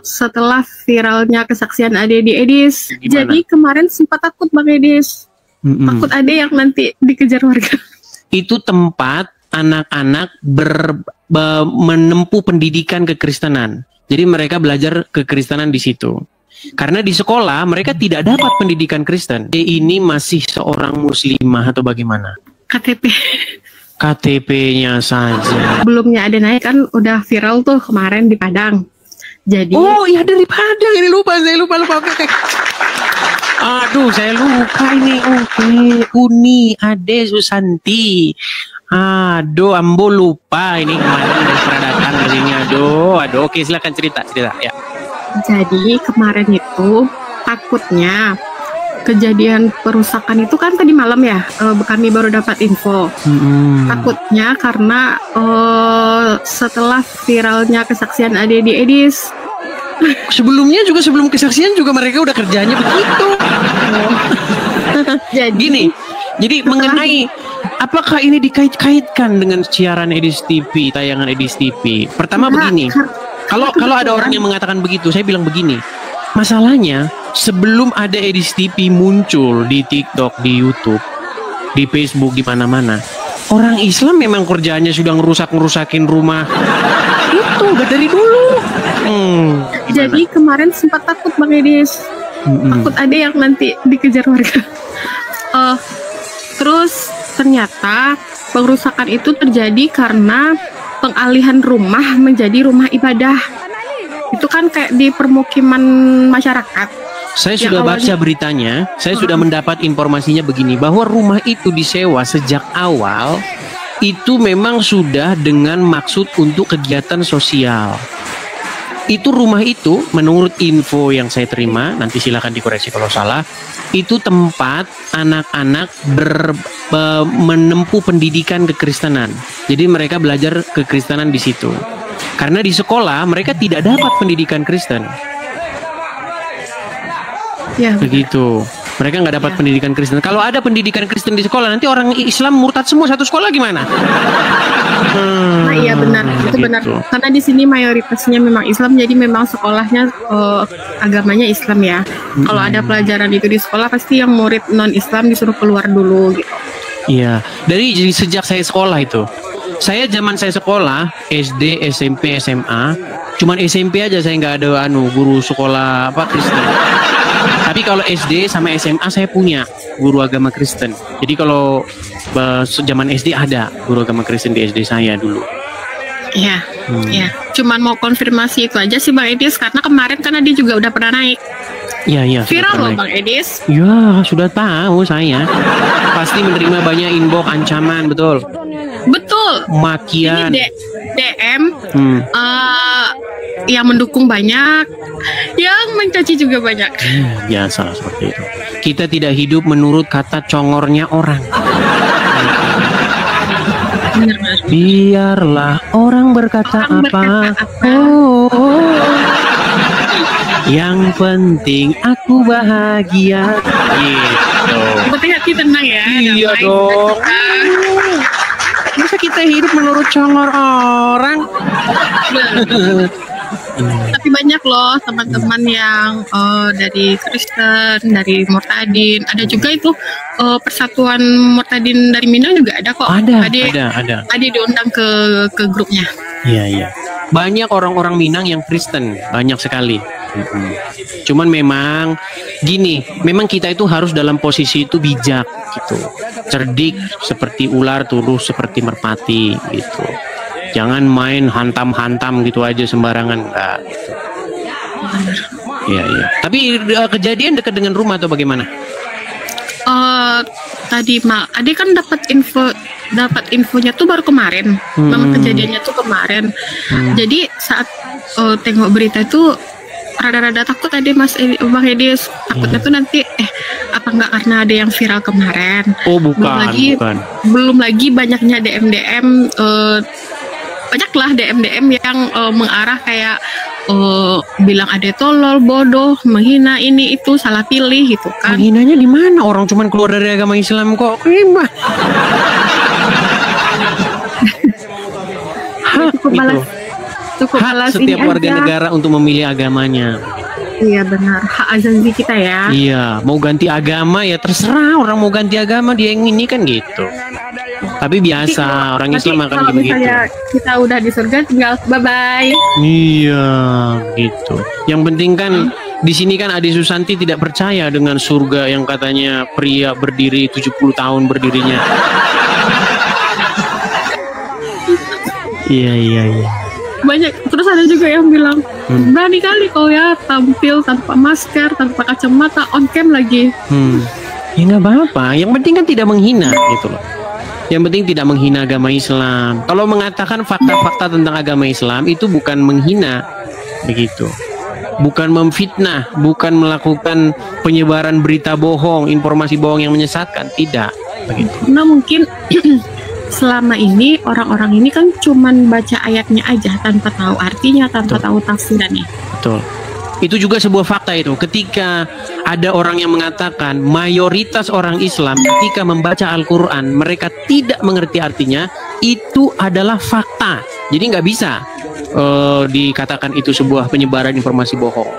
setelah viralnya kesaksian Ade di Edis, jadi kemarin sempat takut Bang Edis, takut Ade yang nanti dikejar warga. Itu tempat anak-anak menempuh pendidikan kekristenan. Jadi mereka belajar kekristenan di situ. Karena di sekolah mereka tidak dapat pendidikan Kristen. Ini masih seorang muslimah atau bagaimana? KTP-nya saja. Belumnya ada naik kan udah viral tuh kemarin di Padang. Jadi oh iya dari Padang, ini saya lupa. Aduh saya lupa ini. Oke, Uni Ade Susanti. Aduh ambo lupa ini kemarin pernah datang ini. Aduh. Oke, silakan cerita ya. Jadi kemarin itu takutnya kejadian perusakan itu kan tadi malam ya, kami baru dapat info. Takutnya karena setelah viralnya kesaksian Ade di Edis. Sebelum kesaksian juga mereka udah kerjanya begitu. Jadi mengenai apakah ini dikait-kaitkan dengan siaran Edis TV, tayangan Edis TV? Pertama begini, kalau ada orang yang mengatakan begitu, saya bilang begini. Masalahnya sebelum ada Edis TV muncul di TikTok, di YouTube, di Facebook, di mana-mana, orang Islam memang kerjaannya sudah ngerusakin rumah. Itu udah dari dulu. Jadi kemarin sempat takut Bang Edis, takut ada yang nanti dikejar warga. Terus ternyata pengerusakan itu terjadi karena pengalihan rumah menjadi rumah ibadah. Itu kan kayak di permukiman masyarakat. Saya sudah baca beritanya, saya sudah mendapat informasinya begini, bahwa rumah itu disewa sejak awal itu memang sudah dengan maksud untuk kegiatan sosial. Itu rumah itu menurut info yang saya terima, nanti silakan dikoreksi kalau salah, itu tempat anak-anak menempuh pendidikan kekristenan. Jadi mereka belajar kekristenan di situ. Karena di sekolah mereka tidak dapat pendidikan Kristen. Ya, begitu. Mereka nggak dapat pendidikan Kristen. Kalau ada pendidikan Kristen di sekolah, nanti orang Islam murtad semua satu sekolah gimana? Nah, iya benar, itu benar. Karena di sini mayoritasnya memang Islam, jadi memang sekolahnya agamanya Islam ya. Kalau ada pelajaran itu di sekolah, pasti yang murid non Islam disuruh keluar dulu gitu. Iya, jadi sejak saya sekolah itu. Zaman saya sekolah SD, SMP, SMA, cuman SMP aja saya nggak ada guru sekolah Kristen. Tapi kalau SD sama SMA saya punya guru agama Kristen. Jadi kalau zaman SD ada guru agama Kristen di SD saya dulu. Iya, iya. Cuman mau konfirmasi itu aja sih Bang Edis, karena kemarin kan dia juga udah pernah naik. Iya. Viral loh Bang Edis. Ya, sudah tahu saya. Pasti menerima banyak inbox ancaman, betul. Betul. Makian. Ini DM yang mendukung banyak, yang mencaci juga banyak. Biasa seperti itu. Kita tidak hidup menurut kata congornya orang. Biarlah orang berkata apa. Yang penting aku bahagia. Gitu. Yang penting hati tenang ya. Iya dong. Masa kita hidup menurut congor orang? Tapi banyak loh teman-teman yang dari Kristen, dari Murtadin. Ada juga itu persatuan Murtadin dari Minang juga ada kok. Ada. Ada diundang ke grupnya. Iya. Banyak orang-orang Minang yang Kristen, banyak sekali. Cuman memang gini, memang kita itu harus dalam posisi itu bijak gitu, cerdik seperti ular, tulus seperti merpati gitu. Jangan main hantam-hantam gitu aja sembarangan, enggak gitu. Iya. Tapi kejadian dekat dengan rumah atau bagaimana? Tadi Ade kan dapat infonya tuh baru kemarin. Memang kejadiannya tuh kemarin. Jadi saat tengok berita itu rada-rada takut tadi Bang Edis, takutnya tuh nanti apa enggak karena ada yang viral kemarin. Oh bukan. Belum lagi banyaknya DM banyaklah DM yang mengarah kayak bilang ada tolol, bodoh, menghina ini itu, salah pilih gitu kan. Menghinanya di mana? Orang cuman keluar dari agama Islam kok. Cukup balas setiap warga negara untuk memilih agamanya. Iya benar, hak azazi kita ya. Iya, mau ganti agama ya terserah, orang mau ganti agama dia yang ini kan gitu. Tapi biasa orang Islam akan kalau begitu. Misalnya kita udah di surga tinggal bye bye. Iya, gitu. Yang penting kan di sini kan Ade Susanti tidak percaya dengan surga yang katanya pria berdiri 70 tahun berdirinya. Iya. Banyak, terus ada juga yang bilang berani kali kau ya tampil tanpa masker, tanpa kacamata, on cam lagi. Ya nggak apa-apa, yang penting kan tidak menghina gitu loh. Yang penting tidak menghina agama Islam. Kalau mengatakan fakta-fakta tentang agama Islam itu bukan menghina, begitu. Bukan memfitnah, bukan melakukan penyebaran berita bohong, informasi bohong yang menyesatkan, tidak, begitu. Nah mungkin selama ini orang-orang ini kan cuman baca ayatnya aja tanpa tahu artinya, tanpa tahu tafsirannya. Betul. Itu juga sebuah fakta itu. Ketika ada orang yang mengatakan mayoritas orang Islam ketika membaca Al-Quran mereka tidak mengerti artinya, itu adalah fakta. Jadi nggak bisa dikatakan itu sebuah penyebaran informasi bohong.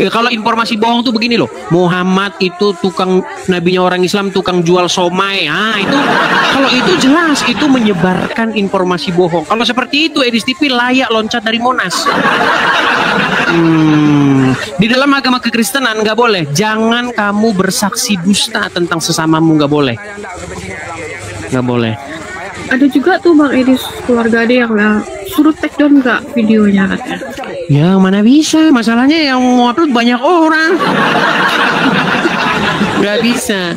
Kalau informasi bohong tuh begini loh, Muhammad itu tukang, nabinya orang Islam tukang jual somai. Itu kalau itu jelas itu menyebarkan informasi bohong. Kalau seperti itu Edis TV layak loncat dari Monas. Di dalam agama kekristenan nggak boleh. Jangan kamu bersaksi dusta tentang sesamamu, nggak boleh. Nggak boleh. Ada juga tuh Bang Edis, keluarga ada yang suruh take down nggak videonya katanya. Ya mana bisa, masalahnya yang mau upload banyak orang. Nggak bisa.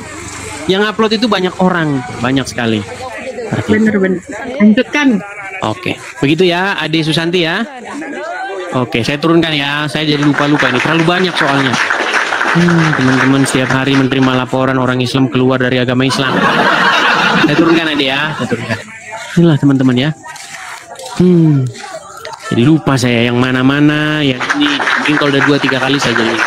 Yang upload itu banyak orang, banyak sekali. Bener-bener. Lanjutkan. Oke, begitu ya Ade Susanti ya. Oke, saya turunkan ya. Saya jadi lupa-lupa ini, terlalu banyak soalnya. Teman-teman setiap hari menerima laporan orang Islam keluar dari agama Islam. Saya turunkan Ade ya, saya turunkan. Inilah teman-teman ya. Jadi lupa saya yang mana-mana, yang ini. Mungkin kalau udah 2-3 kali saja ini.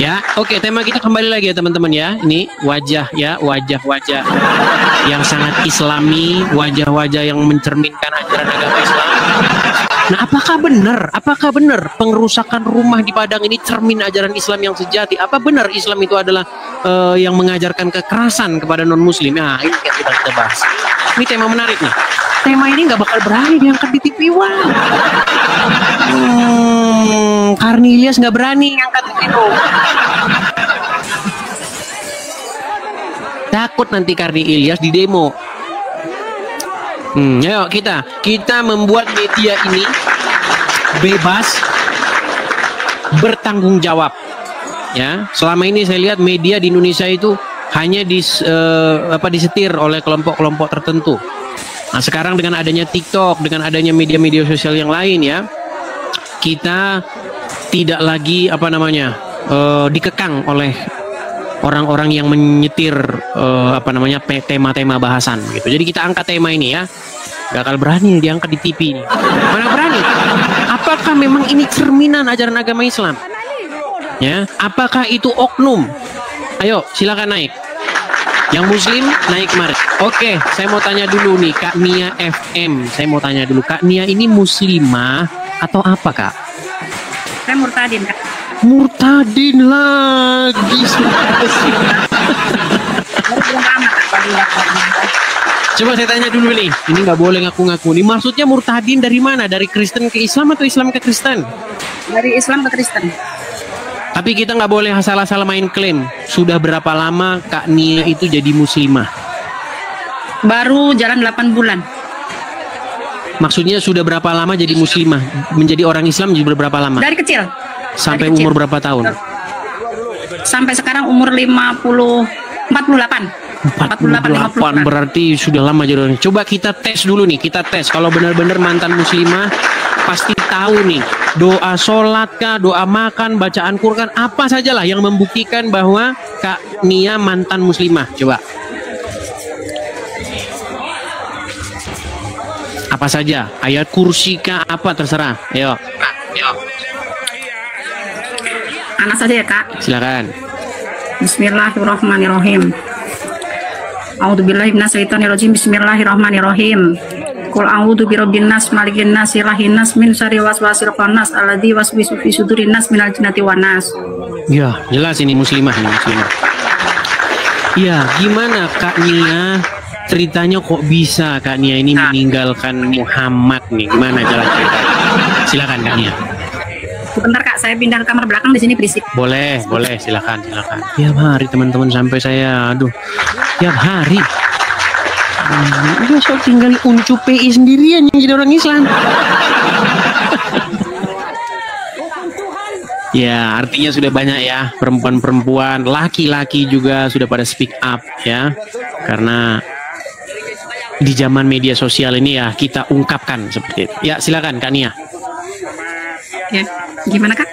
Ya, oke, tema kita kembali lagi ya teman-teman ya. Ini wajah ya, wajah-wajah yang sangat Islami, wajah-wajah yang mencerminkan ajaran agama Islam. Nah, apakah benar pengerusakan rumah di Padang ini cermin ajaran Islam yang sejati? Apa benar Islam itu adalah yang mengajarkan kekerasan kepada non-muslim? Nah, ini yang kita bahas. Ini tema menarik nih. Tema ini nggak bakal berani diangkat di TV One. Karni Ilyas nggak berani angkat di situ. Takut nanti Karni Ilyas di demo. Ayo kita membuat media ini bebas bertanggung jawab. Ya, selama ini saya lihat media di Indonesia itu hanya disetir oleh kelompok-kelompok tertentu. Nah, sekarang dengan adanya TikTok, dengan adanya media-media sosial yang lain ya, kita tidak lagi dikekang oleh orang-orang yang menyetir tema-tema bahasan gitu. Jadi kita angkat tema ini ya. Gak akan berani diangkat di TV ini. Mana berani? Apakah memang ini cerminan ajaran agama Islam? Ya, apakah itu oknum? Ayo, silakan naik. Yang muslim naik kemarin. Oke, saya mau tanya dulu nih Kak Nia FM. Saya mau tanya dulu, Kak Nia ini muslimah atau apa, Kak? Saya murtadin, Kak. Murtadin lagi. Coba saya tanya dulu nih, ini nggak boleh ngaku-ngaku. Ini maksudnya murtadin dari mana? Dari Kristen ke Islam atau Islam ke Kristen? Dari Islam ke Kristen. Tapi kita nggak boleh asal-asal main klaim. Sudah berapa lama Kak Nia itu jadi muslimah? Baru jalan 8 bulan. Maksudnya sudah berapa lama jadi muslimah? Menjadi orang Islam jadi berapa lama? Dari kecil. Sampai umur berapa tahun? Sampai sekarang umur 48. 48 berarti sudah lama jadi orang. Coba kita tes dulu nih, kita tes. Kalau benar-benar mantan muslimah pasti tahu nih, doa sholat kah, doa makan, bacaan Quran, apa sajalah yang membuktikan bahwa Kak Nia mantan muslimah. Coba. Apa saja? Ayat kursi kah, apa terserah. Ayo. Anak saja ya Kak. Silakan. Bismillahirrahmanirrahim. A'udzubillahi minasyaitonirrajim. Bismillahirrahmanirrahim. Qul a'udzu birabbin nas, malikin nas, ilahin nas, min syarri waswasil khannas, alladzi waswisu fi sudurin nas minal jinnati wan nas. Ya, jelas ini muslimah nih, muslimah. Ya, gimana Kak Nia? Ceritanya kok bisa Kak Nia ini meninggalkan Muhammad nih? Gimana jalan ceritanya? Silakan Kak Nia. Sebentar Kak, saya pindah ke kamar belakang, di sini berisik. Boleh, silakan. Tiap hari teman-teman sampai saya, tiap hari. Besok tinggal uncu PI sendirian yang jadi orang Islam. Ya, artinya sudah banyak ya perempuan-perempuan, laki-laki juga sudah pada speak up ya, karena di zaman media sosial ini ya kita ungkapkan seperti itu. Ya silakan Kak Nia. Ya, gimana Kak?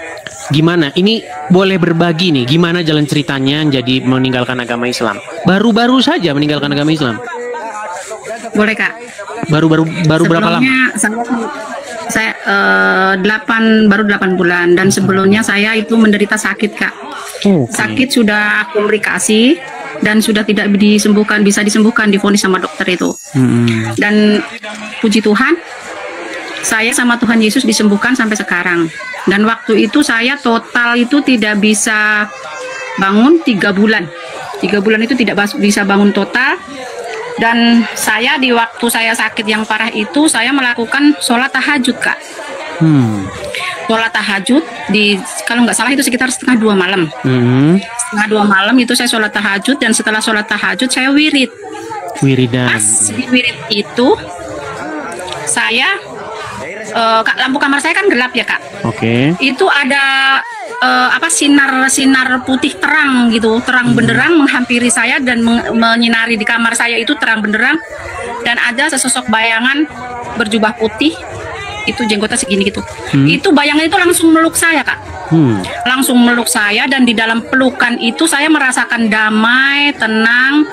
Gimana? Ini boleh berbagi nih, gimana jalan ceritanya jadi meninggalkan agama Islam? Baru-baru saja meninggalkan agama Islam. Boleh Kak. Baru berapa lama? Saya 8 bulan dan sebelumnya saya itu menderita sakit Kak. Sakit sudah komplikasi dan sudah tidak bisa disembuhkan, divonis sama dokter itu. Dan puji Tuhan, saya sama Tuhan Yesus disembuhkan sampai sekarang. Dan waktu itu saya total itu tidak bisa bangun 3 bulan. 3 bulan itu tidak bisa bangun total. Dan saya di waktu saya sakit yang parah itu saya melakukan sholat tahajud Kak. Sholat tahajud kalau nggak salah itu sekitar 1:30 malam. 1:30 malam itu saya sholat tahajud, dan setelah sholat tahajud saya wiridan. Pas di wirid itu saya lampu kamar saya kan gelap ya Kak. Itu ada sinar putih terang gitu, terang benderang menghampiri saya dan menyinari di kamar saya itu terang benderang, dan ada sesosok bayangan berjubah putih, itu jenggotnya segini gitu. Itu bayangan itu langsung meluk saya Kak. Langsung meluk saya, dan di dalam pelukan itu saya merasakan damai, tenang,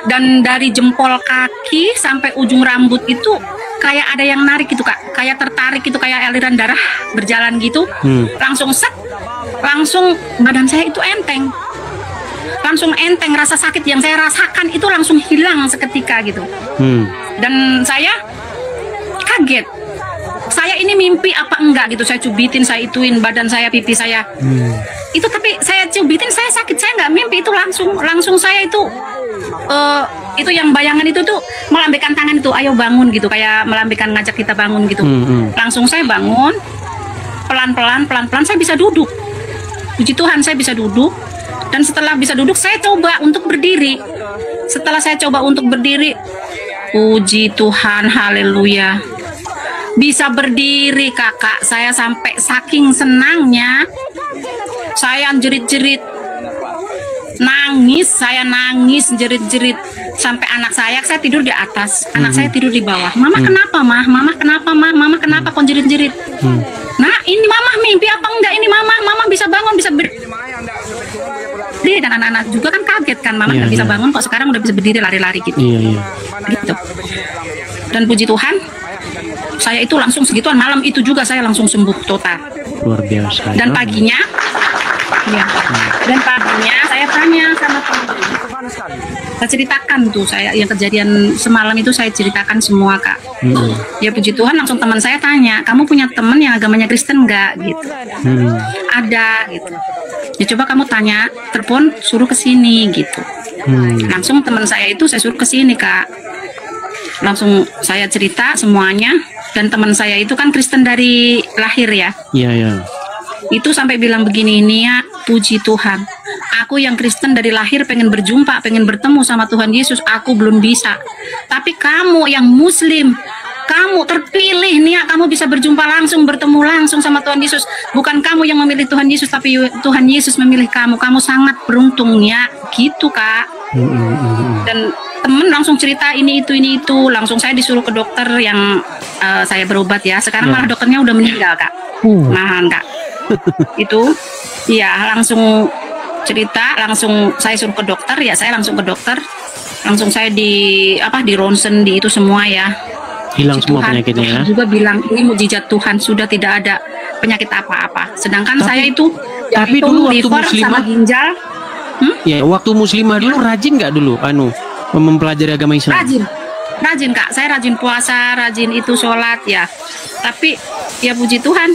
dan dari jempol kaki sampai ujung rambut itu kayak ada yang narik gitu Kak, kayak tertarik gitu, kayak aliran darah berjalan gitu. Langsung badan saya itu enteng, rasa sakit yang saya rasakan itu langsung hilang seketika gitu. Dan saya kaget, saya ini mimpi apa enggak gitu. Saya cubitin, saya ituin badan saya, pipi saya itu, tapi saya cubitin, saya sakit, saya nggak mimpi. Itu langsung saya itu yang bayangan itu tuh melambaikan tangan itu, ayo bangun gitu, kayak melambaikan, ngajak kita bangun gitu. Langsung saya bangun, pelan-pelan saya bisa duduk. Puji Tuhan, saya bisa duduk. Dan setelah bisa duduk, saya coba untuk berdiri. Setelah saya coba untuk berdiri, puji Tuhan, haleluya, bisa berdiri Kakak. Saya sampai saking senangnya, saya jerit-jerit, saya nangis jerit-jerit. Sampai anak saya tidur di atas, anak saya tidur di bawah. Mama kenapa Mah? Mama kenapa Mah? Mama kenapa kok jerit-jerit? Nah ini Mama mimpi apa enggak ini Mama? Mama bisa bangun, bisa berdiri. Dan anak-anak juga kan kaget kan, Mama nggak bisa bangun kok sekarang udah bisa berdiri, lari-lari gitu. Gitu. Dan puji Tuhan, saya itu langsung segituan, malam itu juga saya langsung sembuh total. Luar biasa. Dan paginya, saya tanya sama teman, saya ceritakan tuh yang kejadian semalam itu saya ceritakan semua Kak. Ya puji Tuhan, langsung teman saya tanya, kamu punya teman yang agamanya Kristen nggak gitu? Ada gitu. Ya coba kamu tanya, telepon suruh ke sini gitu. Langsung teman saya itu saya suruh ke sini Kak. Langsung saya cerita semuanya, dan teman saya itu kan Kristen dari lahir ya. Iya. Itu sampai bilang begini, Nia, puji Tuhan, aku yang Kristen dari lahir pengen berjumpa, pengen bertemu sama Tuhan Yesus, aku belum bisa. Tapi kamu yang Muslim, kamu terpilih Nia, kamu bisa berjumpa langsung, bertemu langsung sama Tuhan Yesus. Bukan kamu yang memilih Tuhan Yesus, tapi Tuhan Yesus memilih kamu. Kamu sangat beruntung Nia, gitu Kak. Dan temen langsung cerita ini itu, langsung saya disuruh ke dokter yang saya berobat ya. Sekarang malah dokternya udah meninggal Kak. Nahan Kak. Itu ya langsung cerita, langsung saya suruh ke dokter ya, saya langsung ke dokter, langsung saya di ronsen, di itu semua ya. Hilang semua penyakitnya ya. Juga bilang ini mukjizat Tuhan, sudah tidak ada penyakit apa-apa. Sedangkan saya itu tapi dulu waktu liver muslimah sama ginjal. Ya, waktu muslimah dulu rajin nggak dulu mempelajari agama Islam? Rajin Kak, saya rajin puasa, rajin itu sholat ya. Tapi ya puji Tuhan,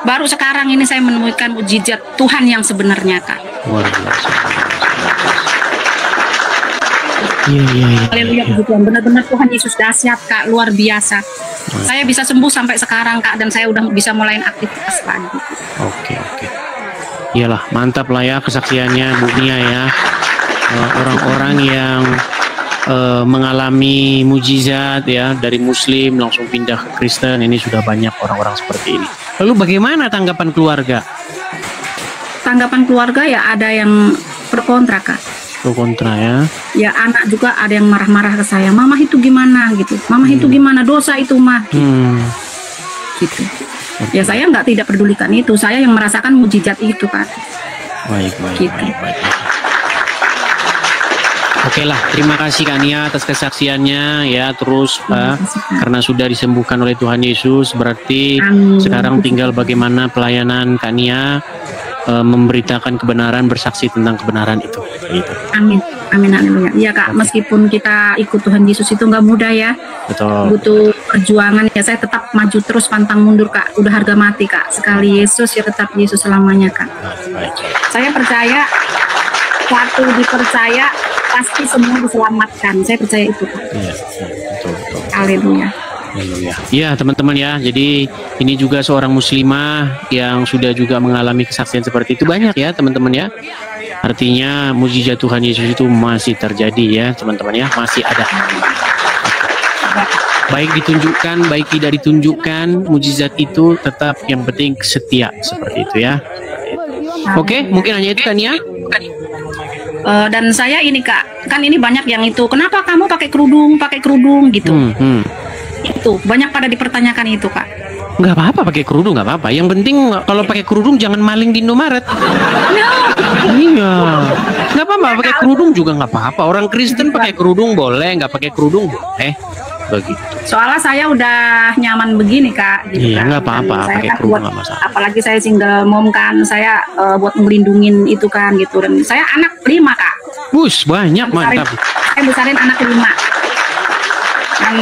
baru sekarang ini saya menemukan mukjizat Tuhan yang sebenarnya Kak. Luar biasa. Iya. Haleluya, puji Tuhan. Benar-benar Tuhan Yesus dahsyat Kak, luar biasa. Saya bisa sembuh sampai sekarang Kak, dan saya udah bisa mulai aktivitas lagi. Oke. Iyalah, mantap lah ya kesaksiannya Bu Nia ya. Orang-orang yang mengalami mujizat ya, dari Muslim langsung pindah ke Kristen, ini sudah banyak orang-orang seperti ini. Lalu bagaimana tanggapan keluarga? Tanggapan keluarga ya ada yang berkontra Kak. Pro kontra ya. Ya anak juga ada yang marah-marah ke saya, mama itu gimana gitu, mama itu gimana, dosa itu mah gitu. Ya saya tidak pedulikan itu, saya yang merasakan mujizat itu kan. Baik. Gitu. Oke lah, terima kasih Kak Nia atas kesaksiannya ya. Terus karena sudah disembuhkan oleh Tuhan Yesus, berarti sekarang tinggal bagaimana pelayanan Kak Nia memberitakan kebenaran, bersaksi tentang kebenaran itu. Gitu. Amin, haleluya. Iya Kak, meskipun kita ikut Tuhan Yesus itu nggak mudah ya. Betul. Butuh perjuangan ya. Saya tetap maju terus, pantang mundur Kak. Udah harga mati Kak. Sekali Yesus ya tetap Yesus selamanya Kak. Saya percaya, waktu dipercaya pasti semua diselamatkan. Saya percaya itu Kak. Iya, betul. Haleluya. Ya teman-teman ya, jadi ini juga seorang muslimah yang sudah juga mengalami kesaksian seperti itu, banyak ya teman-teman ya. Artinya mujizat Tuhan Yesus itu masih terjadi ya teman-teman ya, masih ada. Baik ditunjukkan, baik tidak ditunjukkan, mujizat itu tetap yang penting setia seperti itu ya. Oke, mungkin hanya itu kan ya. Dan saya ini Kak, kan ini banyak yang itu, kenapa kamu pakai kerudung gitu. Itu banyak pada dipertanyakan itu Kak. Nggak apa-apa pakai kerudung, nggak apa-apa. Yang penting kalau pakai kerudung jangan maling di Indomaret. Iya, nggak apa-apa pakai kerudung juga nggak apa-apa. Orang Kristen pakai kerudung boleh, nggak pakai kerudung boleh. Begitu. Soalnya saya udah nyaman begini Kak. Gitu, iya, nggak apa-apa pakai kerudung nggak masalah. Apalagi saya single mom kan, saya buat ngelindungin itu kan gitu. Dan saya anak 5 Kak. Bus banyak mantap. Saya besarin anak 5. Dan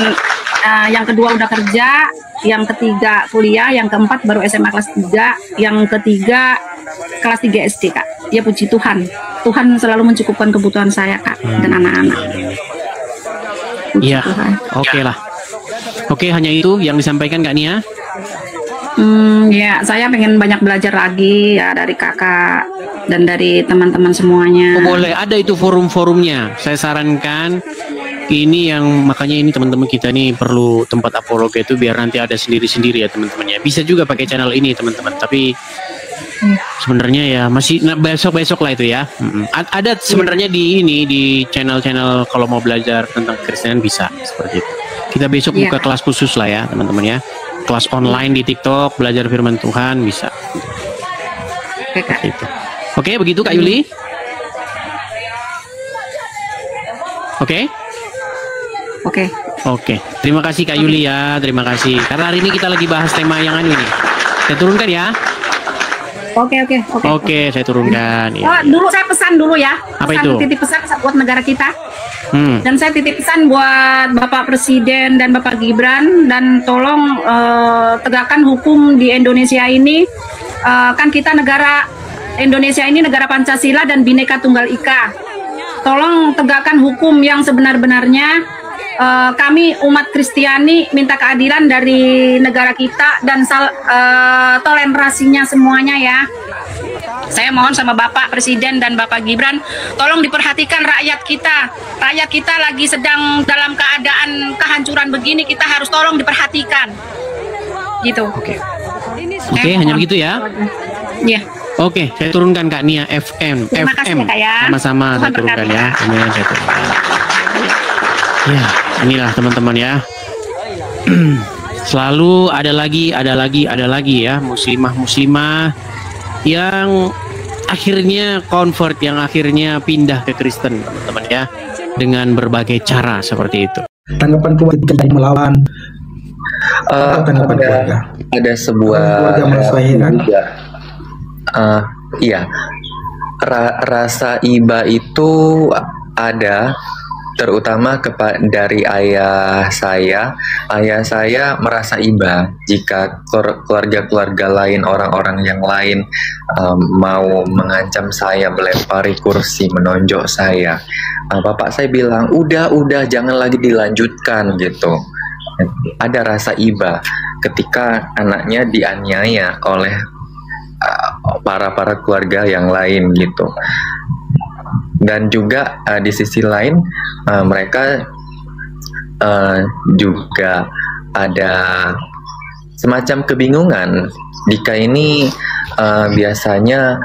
yang kedua udah kerja, yang ketiga kuliah, yang keempat baru SMA kelas 3, yang ketiga kelas 3 SD Kak. Ya puji Tuhan, Tuhan selalu mencukupkan kebutuhan saya Kak dan anak-anak. Iya, oke lah. Oke, hanya itu yang disampaikan Kak Nia. Ya, saya pengen banyak belajar lagi ya dari kakak dan dari teman-teman semuanya. Boleh, ada itu forum-forumnya. Saya sarankan ini yang makanya ini teman-teman kita nih perlu tempat apologi itu biar nanti ada sendiri-sendiri ya teman-teman ya. Bisa juga pakai channel ini teman-teman, tapi sebenarnya ya masih besok-besok lah itu ya. Ada sebenarnya di ini di channel-channel kalau mau belajar tentang Kristen bisa seperti itu. Kita besok buka kelas khusus lah ya teman-teman ya. Kelas online di TikTok belajar firman Tuhan bisa. Oke Kak. Gitu. Oke, begitu Kak Yuli. Oke. Oke. Terima kasih Kak Yuli ya. Terima kasih. Karena hari ini kita lagi bahas tema yang ini. Saya turunkan ya. Oke, saya turunkan. Ya. Dulu saya pesan dulu ya. Apa itu? Titip pesan buat negara kita. Dan saya titip pesan buat Bapak Presiden dan Bapak Gibran, dan tolong tegakkan hukum di Indonesia ini. Kan kita negara Indonesia ini negara Pancasila dan Bhinneka Tunggal Ika. Tolong tegakkan hukum yang sebenar-benarnya. Kami umat Kristiani minta keadilan dari negara kita dan toleransinya semuanya ya. Saya mohon sama Bapak Presiden dan Bapak Gibran, tolong diperhatikan rakyat kita. Rakyat kita lagi sedang dalam keadaan kehancuran begini, kita harus tolong diperhatikan. Gitu. Oke, hanya begitu ya. Iya. Oke, saya turunkan Kak Nia FM. Terima kasih ya, Kak, ya. Sama-sama saya turunkan ya. Ini yang saya turunkan. Ya, inilah teman-teman ya. Selalu ada lagi ya muslimah yang akhirnya convert, yang akhirnya pindah ke Kristen teman-teman ya, dengan berbagai cara seperti itu. Tanggapan keluarga yang melawan. Ada sebuah iya, rasa iba itu ada, terutama dari ayah saya. Ayah saya merasa iba jika keluarga-keluarga lain, orang-orang yang lain mau mengancam saya, melempari kursi, menonjok saya. Bapak saya bilang, udah jangan lagi dilanjutkan gitu. Ada rasa iba ketika anaknya dianiaya oleh para keluarga yang lain gitu. Dan juga di sisi lain mereka juga ada semacam kebingungan. Dika ini biasanya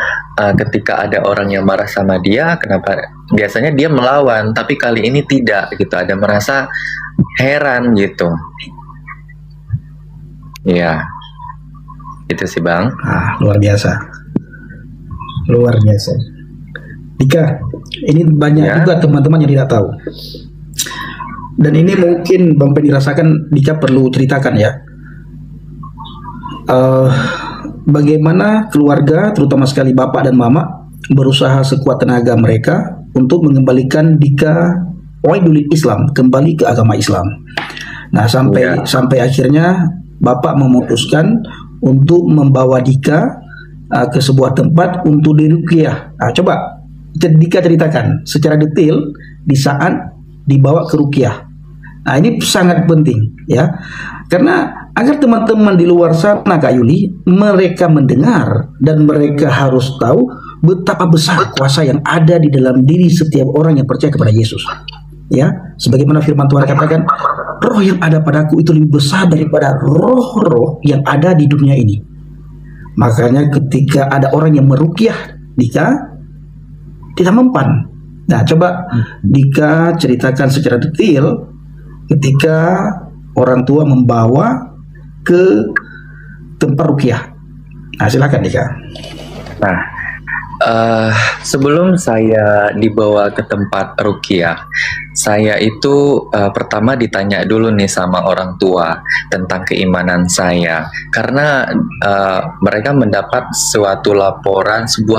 ketika ada orang yang marah sama dia, kenapa biasanya dia melawan, tapi kali ini tidak gitu. Ada merasa heran gitu. Ya, itu sih Bang. Luar biasa, luar biasa. Dika, ini banyak juga teman-teman yang tidak tahu. Dan ini mungkin Bang Pen dirasakan, Dika perlu ceritakan ya. Bagaimana keluarga, terutama sekali bapak dan mama, berusaha sekuat tenaga mereka untuk mengembalikan Dika Waidul Islam kembali ke agama Islam. Nah, sampai akhirnya bapak memutuskan untuk membawa Dika ke sebuah tempat untuk diruqyah. Coba Dika ceritakan secara detail di saat dibawa ke ruqyah. Nah, ini sangat penting ya, karena agar teman-teman di luar sana Kak Yuli, mereka mendengar dan mereka harus tahu betapa besar kuasa yang ada di dalam diri setiap orang yang percaya kepada Yesus. Ya, sebagaimana firman Tuhan katakan, roh yang ada padaku itu lebih besar daripada roh-roh yang ada di dunia ini. Makanya ketika ada orang yang meruqyah Dika, tidak mempan. Nah, coba Dika ceritakan secara detail ketika orang tua membawa ke tempat ruqyah. Nah, silakan Dika. Nah, sebelum saya dibawa ke tempat ruqyah, saya itu pertama ditanya dulu nih sama orang tua tentang keimanan saya, karena mereka mendapat sebuah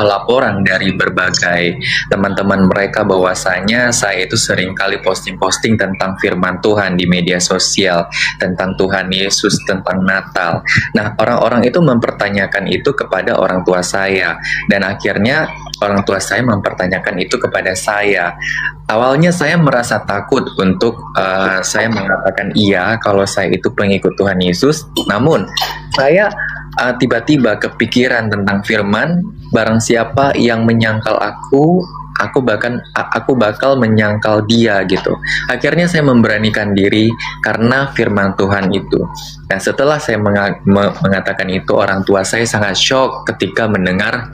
laporan dari berbagai teman-teman mereka bahwasanya saya itu seringkali posting-posting tentang firman Tuhan di media sosial, tentang Tuhan Yesus, tentang Natal. Nah, orang-orang itu mempertanyakan itu kepada orang tua saya, dan akhirnya orang tua saya mempertanyakan itu kepada saya. Awalnya saya merasa takut untuk saya mengatakan iya kalau saya itu pengikut Tuhan Yesus. Namun saya tiba-tiba kepikiran tentang firman, barang siapa yang menyangkal aku bakal menyangkal dia gitu. Akhirnya saya memberanikan diri karena firman Tuhan itu. Nah, setelah saya mengatakan itu, orang tua saya sangat shock ketika mendengar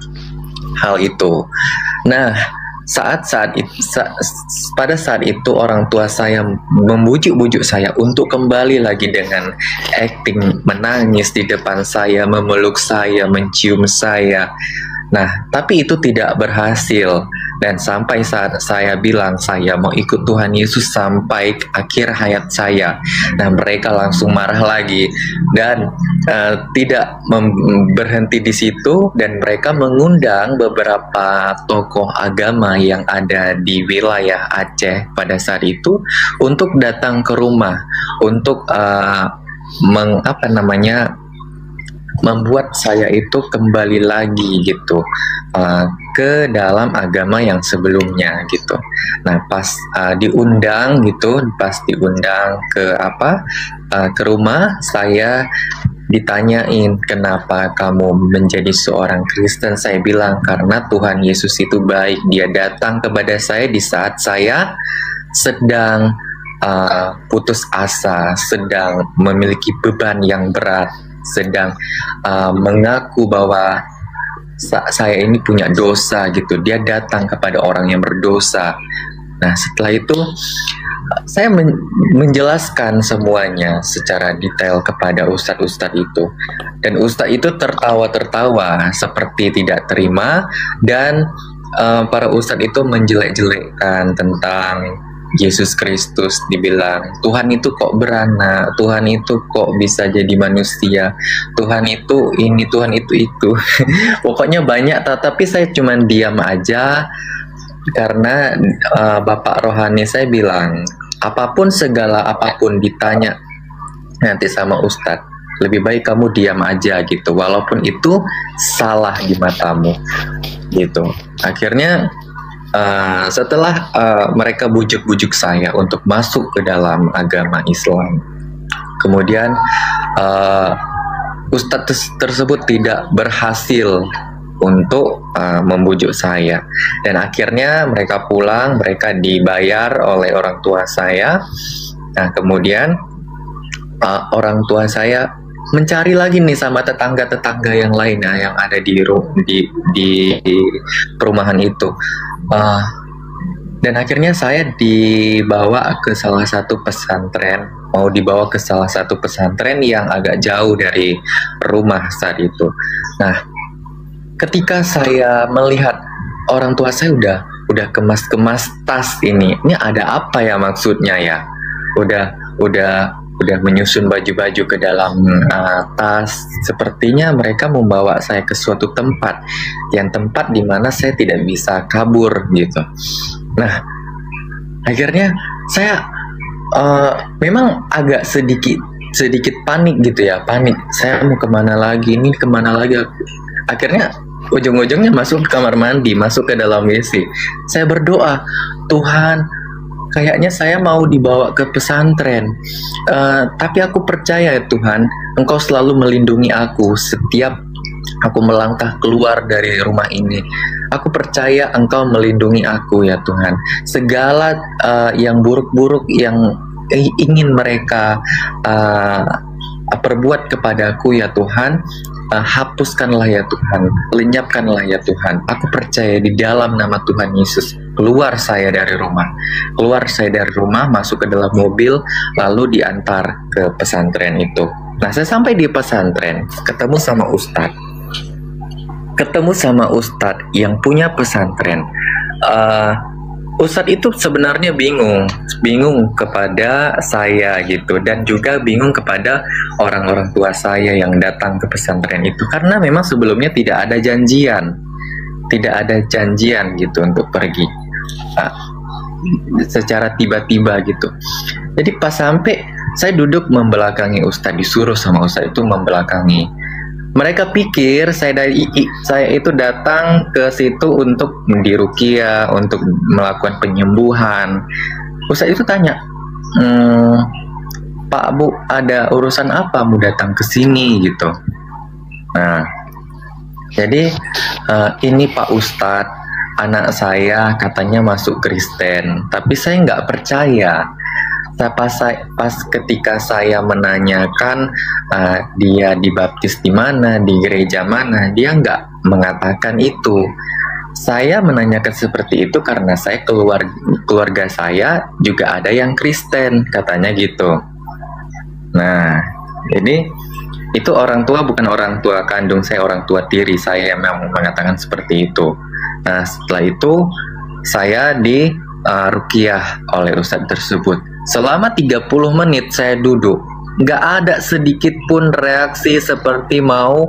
hal itu. Nah, pada saat itu orang tua saya membujuk-bujuk saya untuk kembali lagi dengan acting menangis di depan saya, memeluk saya, mencium saya. Nah, tapi itu tidak berhasil, dan sampai saat saya bilang saya mau ikut Tuhan Yesus sampai akhir hayat saya, nah mereka langsung marah lagi dan tidak berhenti di situ, dan mereka mengundang beberapa tokoh agama yang ada di wilayah Aceh pada saat itu untuk datang ke rumah untuk membuat saya itu kembali lagi gitu ke dalam agama yang sebelumnya gitu. Nah, pas diundang ke rumah saya, ditanyain kenapa kamu menjadi seorang Kristen. Saya bilang karena Tuhan Yesus itu baik, dia datang kepada saya di saat saya sedang putus asa, sedang memiliki beban yang berat, sedang mengaku bahwa saya ini punya dosa gitu. Dia datang kepada orang yang berdosa. Nah, setelah itu saya menjelaskan semuanya secara detail kepada ustadz-ustadz itu, dan ustadz itu tertawa-tertawa seperti tidak terima, dan para ustadz itu menjelek-jelekkan tentang Yesus Kristus. Dibilang Tuhan itu kok beranak, Tuhan itu kok bisa jadi manusia, Tuhan itu ini, Tuhan itu pokoknya banyak. Tapi saya cuman diam aja karena Bapak rohani saya bilang segala apapun ditanya nanti sama Ustadz, lebih baik kamu diam aja gitu, walaupun itu salah di matamu gitu. Akhirnya setelah mereka bujuk-bujuk saya untuk masuk ke dalam agama Islam, kemudian Ustadz tersebut tidak berhasil untuk membujuk saya, dan akhirnya mereka pulang. Mereka dibayar oleh orang tua saya. Nah, kemudian orang tua saya mencari lagi nih sama tetangga-tetangga yang lainnya yang ada di perumahan itu. Dan akhirnya saya dibawa ke salah satu pesantren, mau dibawa ke salah satu pesantren yang agak jauh dari rumah saat itu. Nah, ketika saya melihat orang tua saya udah kemas-kemas tas ini ada apa ya maksudnya ya? Udah menyusun baju-baju ke dalam tas. Sepertinya mereka membawa saya ke suatu tempat di mana saya tidak bisa kabur gitu. Nah, akhirnya saya memang agak sedikit panik gitu ya, panik. Saya mau kemana lagi? Ini kemana lagi? Akhirnya ujung-ujungnya masuk ke kamar mandi, masuk ke dalam WC. Saya berdoa, Tuhan, kayaknya saya mau dibawa ke pesantren, tapi aku percaya ya Tuhan, Engkau selalu melindungi aku setiap aku melangkah keluar dari rumah ini. Aku percaya Engkau melindungi aku ya Tuhan. Segala yang buruk-buruk yang ingin mereka perbuat kepadaku ya Tuhan, hapuskanlah ya Tuhan, lenyapkanlah ya Tuhan. Aku percaya di dalam nama Tuhan Yesus. Keluar saya dari rumah, masuk ke dalam mobil, lalu diantar ke pesantren itu. Nah, saya sampai di pesantren, ketemu sama Ustadz yang punya pesantren. Ustadz itu sebenarnya bingung kepada saya gitu, dan juga bingung kepada orang-orang tua saya yang datang ke pesantren itu, karena memang sebelumnya tidak ada janjian gitu untuk pergi secara tiba-tiba gitu. Jadi pas sampai saya duduk membelakangi Ustadz, disuruh sama Ustadz itu membelakangi. Mereka pikir saya itu datang ke situ untuk diruqyah, untuk melakukan penyembuhan. Ustadz itu tanya, Pak Bu, ada urusan apa mau datang ke sini gitu. Nah, jadi ini Pak Ustadz, anak saya katanya masuk Kristen, tapi saya nggak percaya. Pas ketika saya menanyakan dia dibaptis di mana, di gereja mana, dia nggak mengatakan itu. Saya menanyakan seperti itu karena saya keluarga saya juga ada yang Kristen, katanya gitu. Nah, jadi itu orang tua, bukan orang tua kandung saya, orang tua tiri saya yang mengatakan seperti itu. Nah, setelah itu saya ruqyah oleh ustadz tersebut. Selama 30 menit saya duduk, nggak ada sedikit pun reaksi seperti mau,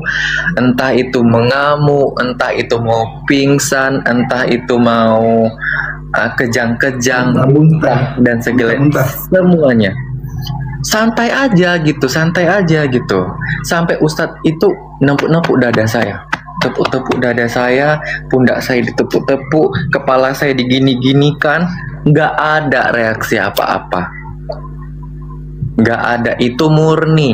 entah itu mengamuk, entah itu mau pingsan, entah itu mau kejang-kejang, dan segala semuanya. Santai aja gitu. Sampai ustadz itu nempuk-nempuk dada saya. Tepuk-tepuk dada saya, pundak saya ditepuk-tepuk, kepala saya digini-ginikan, nggak ada reaksi apa-apa. Nggak ada, itu murni.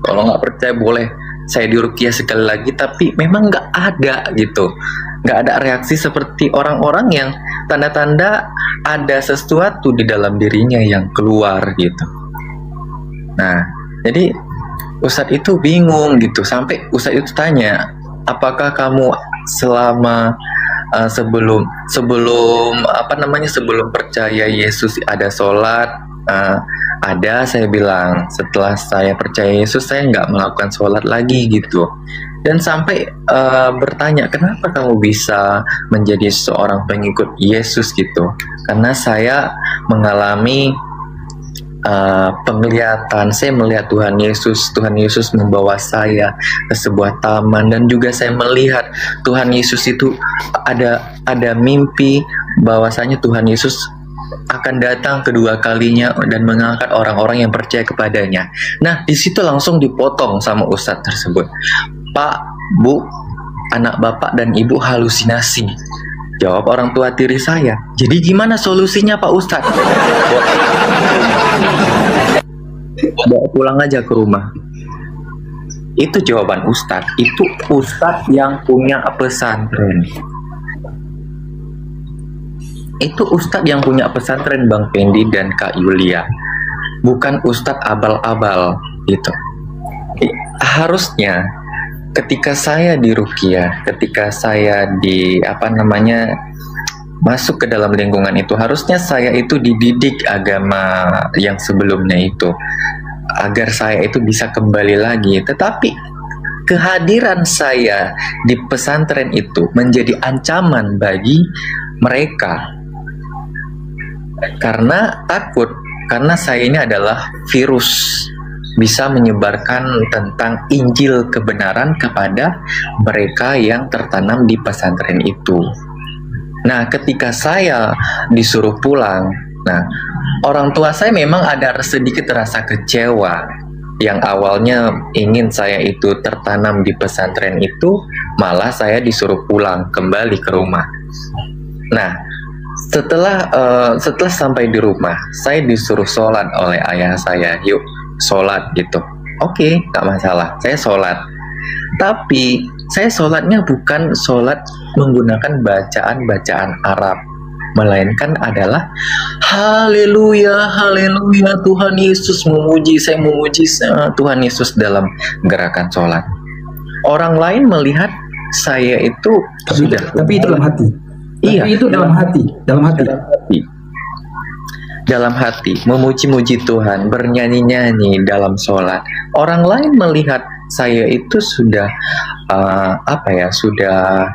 Kalau nggak percaya boleh saya diruqyah sekali lagi, tapi memang nggak ada gitu. Nggak ada reaksi seperti orang-orang yang tanda-tanda ada sesuatu di dalam dirinya yang keluar gitu. Nah, jadi Ustadz itu bingung gitu, sampai Ustadz itu tanya, apakah kamu selama sebelum percaya Yesus ada sholat? Ada, saya bilang. Setelah saya percaya Yesus, saya nggak melakukan sholat lagi gitu. Dan sampai bertanya, kenapa kamu bisa menjadi seorang pengikut Yesus gitu? Karena saya mengalami penglihatan, saya melihat Tuhan Yesus membawa saya ke sebuah taman, dan juga saya melihat Tuhan Yesus itu ada mimpi bahwasanya Tuhan Yesus akan datang kedua kalinya dan mengangkat orang-orang yang percaya kepadanya. Nah, di situ langsung dipotong sama ustadz tersebut. Pak, Bu, anak bapak dan ibu halusinasi, jawab orang tua tiri saya. Jadi gimana solusinya Pak Ustadz? Bawa pulang aja ke rumah. Itu jawaban Ustadz. Itu Ustadz yang punya pesantren. Itu Ustadz yang punya pesantren, Bang Pendi dan Kak Yulia. Bukan Ustadz abal-abal gitu. harusnya ketika saya di ruqyah, ketika saya di masuk ke dalam lingkungan itu, harusnya saya itu dididik agama yang sebelumnya itu, agar saya itu bisa kembali lagi. Tetapi kehadiran saya di pesantren itu menjadi ancaman bagi mereka, karena takut, karena saya ini adalah virus, bisa menyebarkan tentang Injil kebenaran kepada mereka yang tertanam di pesantren itu. Nah, ketika saya disuruh pulang, nah, orang tua saya memang ada sedikit rasa kecewa. Yang awalnya ingin saya itu tertanam di pesantren itu, malah saya disuruh pulang kembali ke rumah. Nah, setelah sampai di rumah, saya disuruh sholat oleh ayah saya. Yuk, sholat gitu. Oke, nggak masalah, saya sholat. Tapi saya sholatnya bukan sholat menggunakan bacaan-bacaan Arab, melainkan adalah haleluya, haleluya, Tuhan Yesus memuji, saya memuji Tuhan Yesus dalam gerakan sholat. Orang lain melihat saya itu tapi itu dalam hati. Iya, tapi itu dalam hati. Dalam hati, memuji-muji Tuhan, bernyanyi-nyanyi dalam sholat. Orang lain melihat saya itu sudah sudah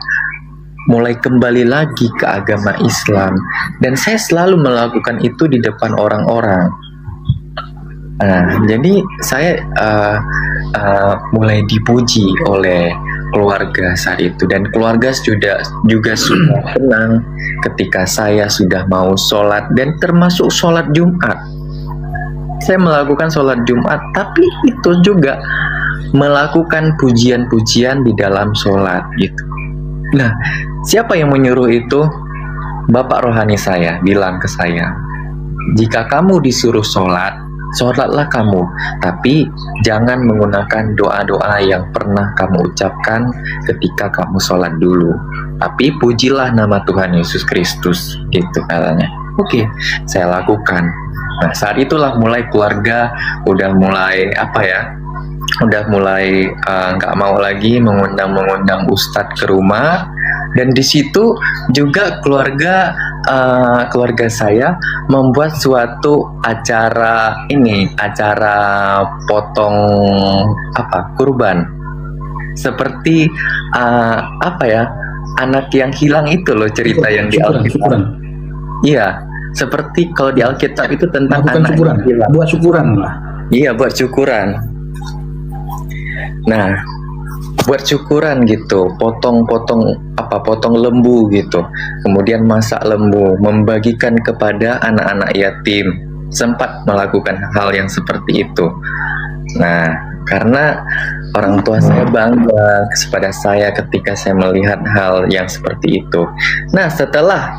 mulai kembali lagi ke agama Islam, dan saya selalu melakukan itu di depan orang-orang. Nah, jadi saya mulai dipuji oleh keluarga saat itu, dan keluarga juga sudah tenang ketika saya sudah mau sholat, dan termasuk sholat Jumat. Saya melakukan sholat Jumat, tapi itu juga melakukan pujian-pujian di dalam sholat gitu. Nah, siapa yang menyuruh itu? Bapak rohani saya bilang ke saya, jika kamu disuruh sholat, sholatlah kamu, tapi jangan menggunakan doa-doa yang pernah kamu ucapkan ketika kamu sholat dulu, tapi pujilah nama Tuhan Yesus Kristus, gitu katanya. Oke, saya lakukan. Nah, saat itulah mulai keluarga udah mulai nggak mau lagi mengundang Ustadz ke rumah, dan di situ juga keluarga saya membuat suatu acara potong kurban, seperti anak yang hilang itu loh, cerita yang di Alkitab. Iya, seperti kalau di Alkitab itu tentang anak yang hilang. Buat syukuran lah. Iya, buat syukuran. Nah, buat syukuran gitu, potong lembu gitu, kemudian masak lembu, membagikan kepada anak-anak yatim. Sempat melakukan hal yang seperti itu. Nah, karena orang tua saya bangga kepada saya ketika saya melihat hal yang seperti itu. Nah, setelah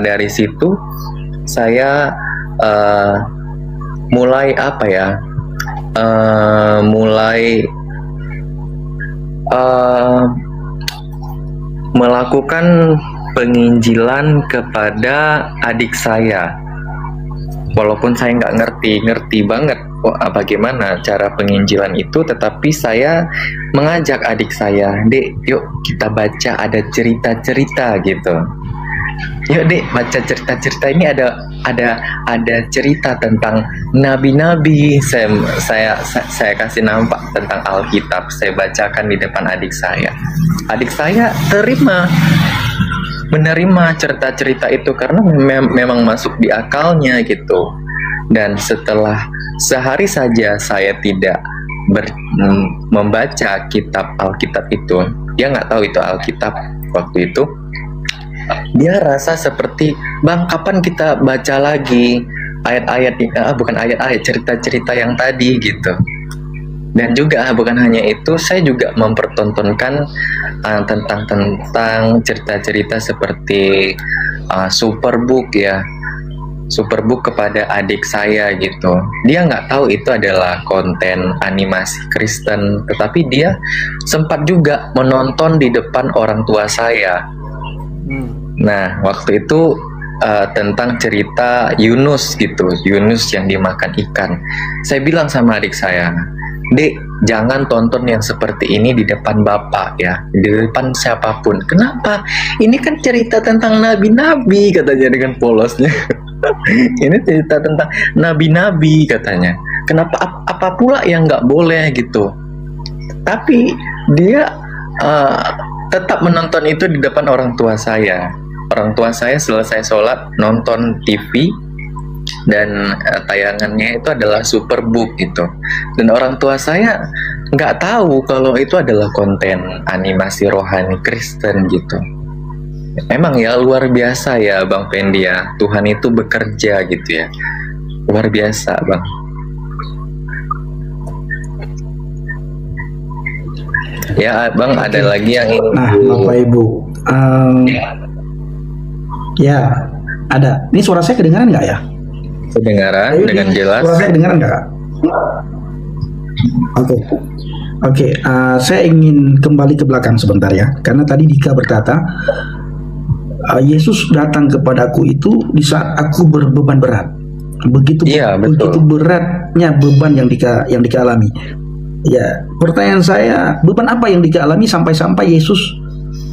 dari situ saya mulai melakukan penginjilan kepada adik saya, walaupun saya nggak ngerti banget bagaimana cara penginjilan itu, tetapi saya mengajak adik saya, Dek, yuk kita baca, ada cerita-cerita gitu. Yuk Dek, baca cerita-cerita ini, ada cerita tentang nabi-nabi. Saya kasih nampak tentang Alkitab, saya bacakan di depan adik saya. Adik saya menerima cerita-cerita itu karena memang masuk di akalnya gitu. Dan setelah sehari saja saya tidak membaca kitab Alkitab itu, dia nggak tahu itu Alkitab waktu itu. Dia rasa seperti, Bang, kapan kita baca lagi cerita-cerita yang tadi gitu. Dan juga bukan hanya itu, saya juga mempertontonkan tentang cerita-cerita seperti Superbook ya, Superbook kepada adik saya gitu. Dia nggak tahu itu adalah konten animasi Kristen, tetapi dia sempat juga menonton di depan orang tua saya. Nah, waktu itu tentang cerita Yunus gitu, Yunus yang dimakan ikan. Saya bilang sama adik saya, Dek, jangan tonton yang seperti ini di depan bapak ya, di depan siapapun. Kenapa? Ini kan cerita tentang nabi-nabi, katanya dengan polosnya. Ini cerita tentang nabi-nabi, katanya. Kenapa? Apa pula yang nggak boleh gitu? Tapi dia tetap menonton itu di depan orang tua saya. Orang tua saya selesai sholat nonton TV, dan tayangannya itu adalah Superbook gitu. Dan orang tua saya nggak tahu kalau itu adalah konten animasi rohani Kristen gitu. Emang ya luar biasa ya Bang Fendi ya, Tuhan itu bekerja gitu ya, luar biasa Bang. Ya Bang, ada lagi yang ingin Bapak Ibu, ya ada. Ini suara saya kedengaran nggak ya? Kedengaran dengan jelas. Suara saya kedengaran nggak? Oke. Saya ingin kembali ke belakang sebentar ya, karena tadi Dika berkata Yesus datang kepadaku itu di saat aku berbeban berat. Begitu beratnya beban yang Dika alami. Ya, pertanyaan saya, beban apa yang Dika alami sampai-sampai Yesus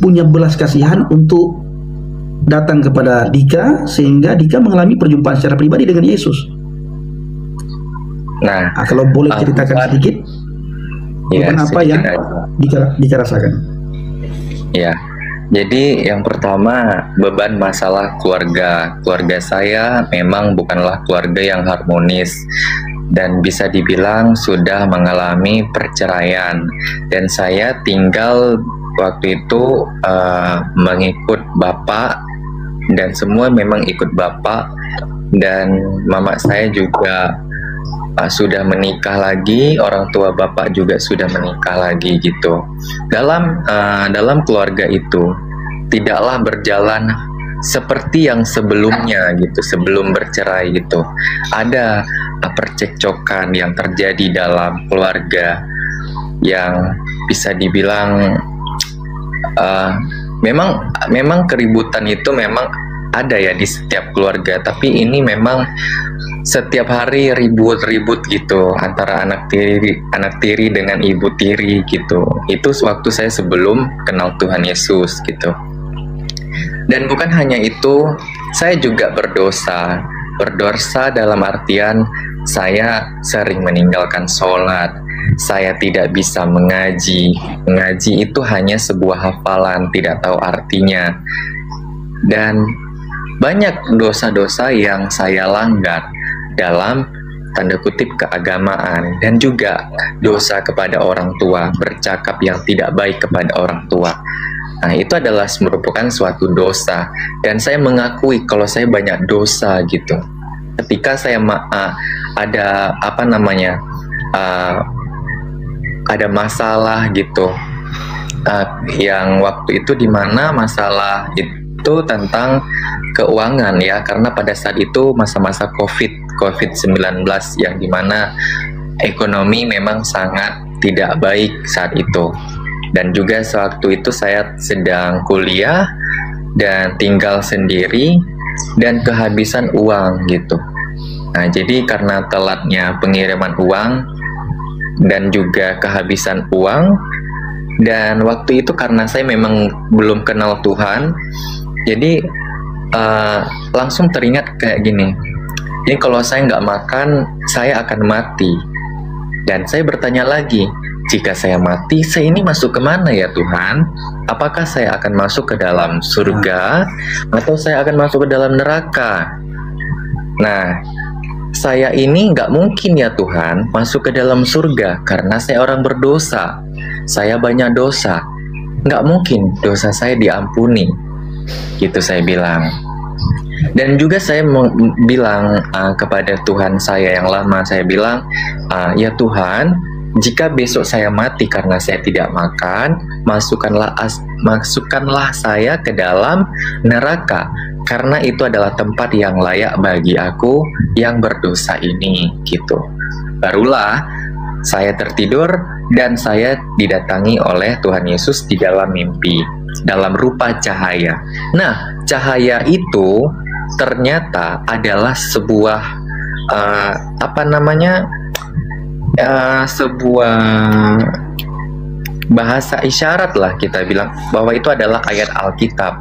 punya belas kasihan untuk datang kepada Dika sehingga Dika mengalami perjumpaan secara pribadi dengan Yesus. Nah, kalau boleh ceritakan sedikit, beban apa yang Dika rasakan? Ya, jadi yang pertama, beban masalah keluarga. Keluarga saya memang bukanlah keluarga yang harmonis, dan bisa dibilang sudah mengalami perceraian. Dan saya tinggal waktu itu mengikut bapak, dan semua memang ikut bapak, dan mama saya juga sudah menikah lagi, orang tua bapak juga sudah menikah lagi gitu. Dalam keluarga itu tidaklah berjalan seperti yang sebelumnya gitu, sebelum bercerai gitu. Ada percekcokan yang terjadi dalam keluarga yang bisa dibilang memang keributan itu memang ada ya di setiap keluarga, tapi ini memang setiap hari ribut-ribut gitu antara anak tiri dengan ibu tiri gitu. Itu waktu saya sebelum kenal Tuhan Yesus gitu. Dan bukan hanya itu, saya juga berdosa. Berdosa dalam artian saya sering meninggalkan sholat. Saya tidak bisa mengaji. Mengaji itu hanya sebuah hafalan, tidak tahu artinya. Dan banyak dosa-dosa yang saya langgar dalam tanda kutip keagamaan, dan juga dosa kepada orang tua, bercakap yang tidak baik kepada orang tua. Nah, itu adalah merupakan suatu dosa, dan saya mengakui kalau saya banyak dosa gitu. Ketika saya ada ada masalah gitu, yang waktu itu dimana masalah itu tentang keuangan ya, karena pada saat itu masa-masa COVID-19 yang dimana ekonomi memang sangat tidak baik saat itu. Dan juga sewaktu itu saya sedang kuliah dan tinggal sendiri dan kehabisan uang gitu. Nah, jadi karena telatnya pengiriman uang dan juga kehabisan uang, dan waktu itu karena saya memang belum kenal Tuhan, jadi langsung teringat kayak gini, ini kalau saya nggak makan saya akan mati. Dan saya bertanya lagi, jika saya mati, saya ini masuk kemana ya Tuhan? Apakah saya akan masuk ke dalam surga atau saya akan masuk ke dalam neraka? Nah, saya ini nggak mungkin ya Tuhan masuk ke dalam surga karena saya orang berdosa. Saya banyak dosa. Nggak mungkin dosa saya diampuni. Gitu saya bilang. Dan juga saya bilang kepada Tuhan saya yang lama, saya bilang, ya Tuhan, jika besok saya mati karena saya tidak makan, masukkanlah saya ke dalam neraka, karena itu adalah tempat yang layak bagi aku yang berdosa ini, gitu. Barulah saya tertidur dan saya didatangi oleh Tuhan Yesus di dalam mimpi, dalam rupa cahaya. Nah, cahaya itu ternyata adalah sebuah sebuah bahasa isyarat lah kita bilang, bahwa itu adalah ayat Alkitab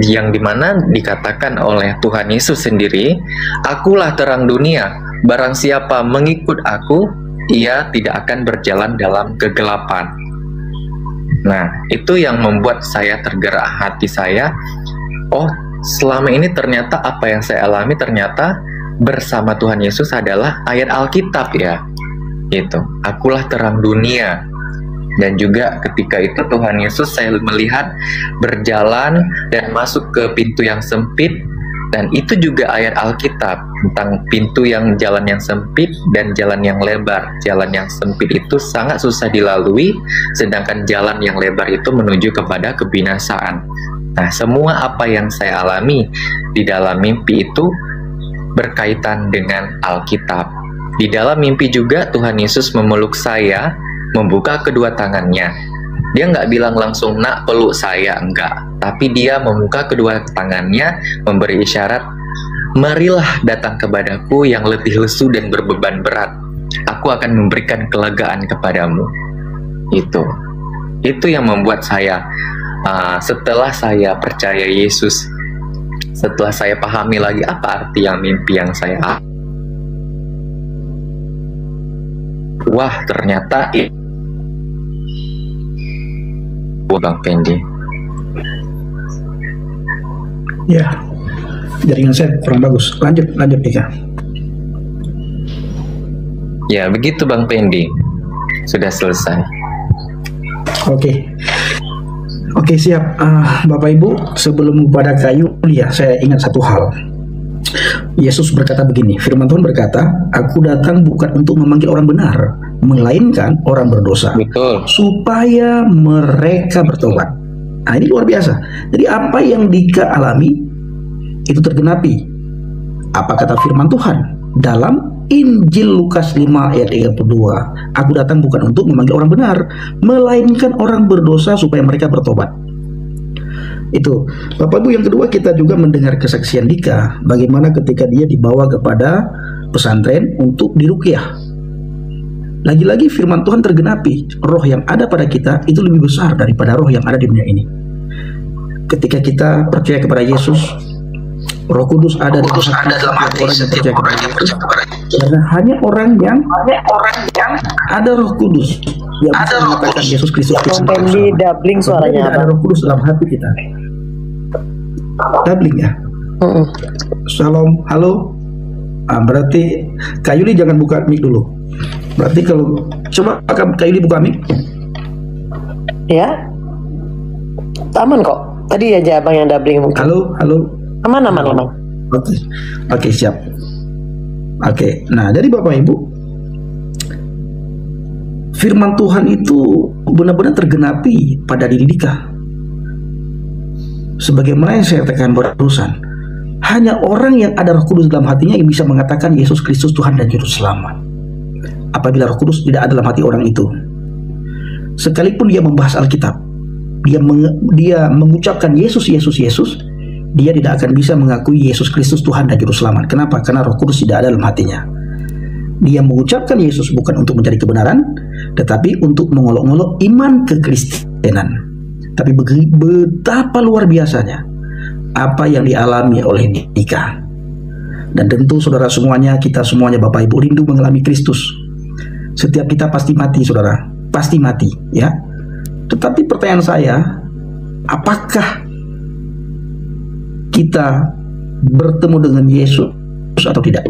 yang dimana dikatakan oleh Tuhan Yesus sendiri, "Akulah terang dunia, barang siapa mengikut aku, ia tidak akan berjalan dalam kegelapan." Nah, itu yang membuat saya tergerak hati saya. Oh, selama ini ternyata apa yang saya alami ternyata bersama Tuhan Yesus adalah ayat Alkitab ya. Itu, akulah terang dunia. Dan juga ketika itu Tuhan Yesus saya melihat berjalan dan masuk ke pintu yang sempit. Dan itu juga ayat Alkitab tentang pintu yang jalan yang sempit dan jalan yang lebar. Jalan yang sempit itu sangat susah dilalui, sedangkan jalan yang lebar itu menuju kepada kebinasaan. Nah, semua apa yang saya alami di dalam mimpi itu berkaitan dengan Alkitab. Di dalam mimpi juga Tuhan Yesus memeluk saya, membuka kedua tangannya. Dia nggak bilang langsung, "Nak, peluk saya," enggak. Tapi dia membuka kedua tangannya, memberi isyarat, "Marilah datang kepadaku yang lebih lesu dan berbeban berat. Aku akan memberikan kelegaan kepadamu." Itu yang membuat saya, setelah saya percaya Yesus, setelah saya pahami lagi apa arti yang mimpi yang saya, wah ternyata Bang Pendi. Ya, jaringan saya kurang bagus. Lanjut Ika. Ya, begitu Bang Pendi. Sudah selesai. Oke, siap. Bapak Ibu, sebelum pada kayu ya, saya ingat satu hal. Yesus berkata begini, firman Tuhan berkata, "Aku datang bukan untuk memanggil orang benar, melainkan orang berdosa." Betul. Supaya mereka bertobat. Nah, ini luar biasa. Jadi apa yang Dika alami itu tergenapi. Apa kata firman Tuhan dalam Injil Lukas 5 ayat 32? "Aku datang bukan untuk memanggil orang benar, melainkan orang berdosa supaya mereka bertobat." Itu Bapak Ibu. Yang kedua, kita juga mendengar kesaksian Dika bagaimana ketika dia dibawa kepada pesantren untuk diruqyah. Lagi-lagi firman Tuhan tergenapi, roh yang ada pada kita itu lebih besar daripada roh yang ada di dunia ini. Ketika kita percaya kepada Yesus, Roh Kudus ada dalam hati setiap orang yang percaya kepada Yesus. Karena hanya orang yang ada Roh Kudus yang bisa mengatakan Yesus Kristus. Di doubling suaranya ada Roh Kudus dalam hati kita. Doubling ya. Shalom, halo. Berarti Kak Yuli jangan buka mic dulu. Berarti kalau coba Kak Yuli buka mic. Ya, aman kok. Tadi aja abang yang doubling mungkin. Halo. Aman. Oke, siap. Oke, nah dari Bapak Ibu, firman Tuhan itu benar-benar tergenapi pada diri Dika. Sebagaimana yang saya tekan barusan, hanya orang yang ada Roh Kudus dalam hatinya yang bisa mengatakan Yesus Kristus Tuhan dan Juru Selamat. Apabila Roh Kudus tidak ada dalam hati orang itu, sekalipun dia membahas Alkitab, dia mengucapkan Yesus, dia tidak akan bisa mengakui Yesus Kristus Tuhan dan Juru Selamat. Kenapa? Karena Roh Kudus tidak ada dalam hatinya. Dia mengucapkan Yesus bukan untuk mencari kebenaran, tetapi untuk mengolok-olok iman kekristenan. Tapi betapa luar biasanya apa yang dialami oleh Dika. Dan tentu saudara semuanya, kita semuanya Bapak Ibu rindu mengalami Kristus. Setiap kita pasti mati, saudara, pasti mati, ya. Tetapi pertanyaan saya, apakah kita bertemu dengan Yesus atau tidak?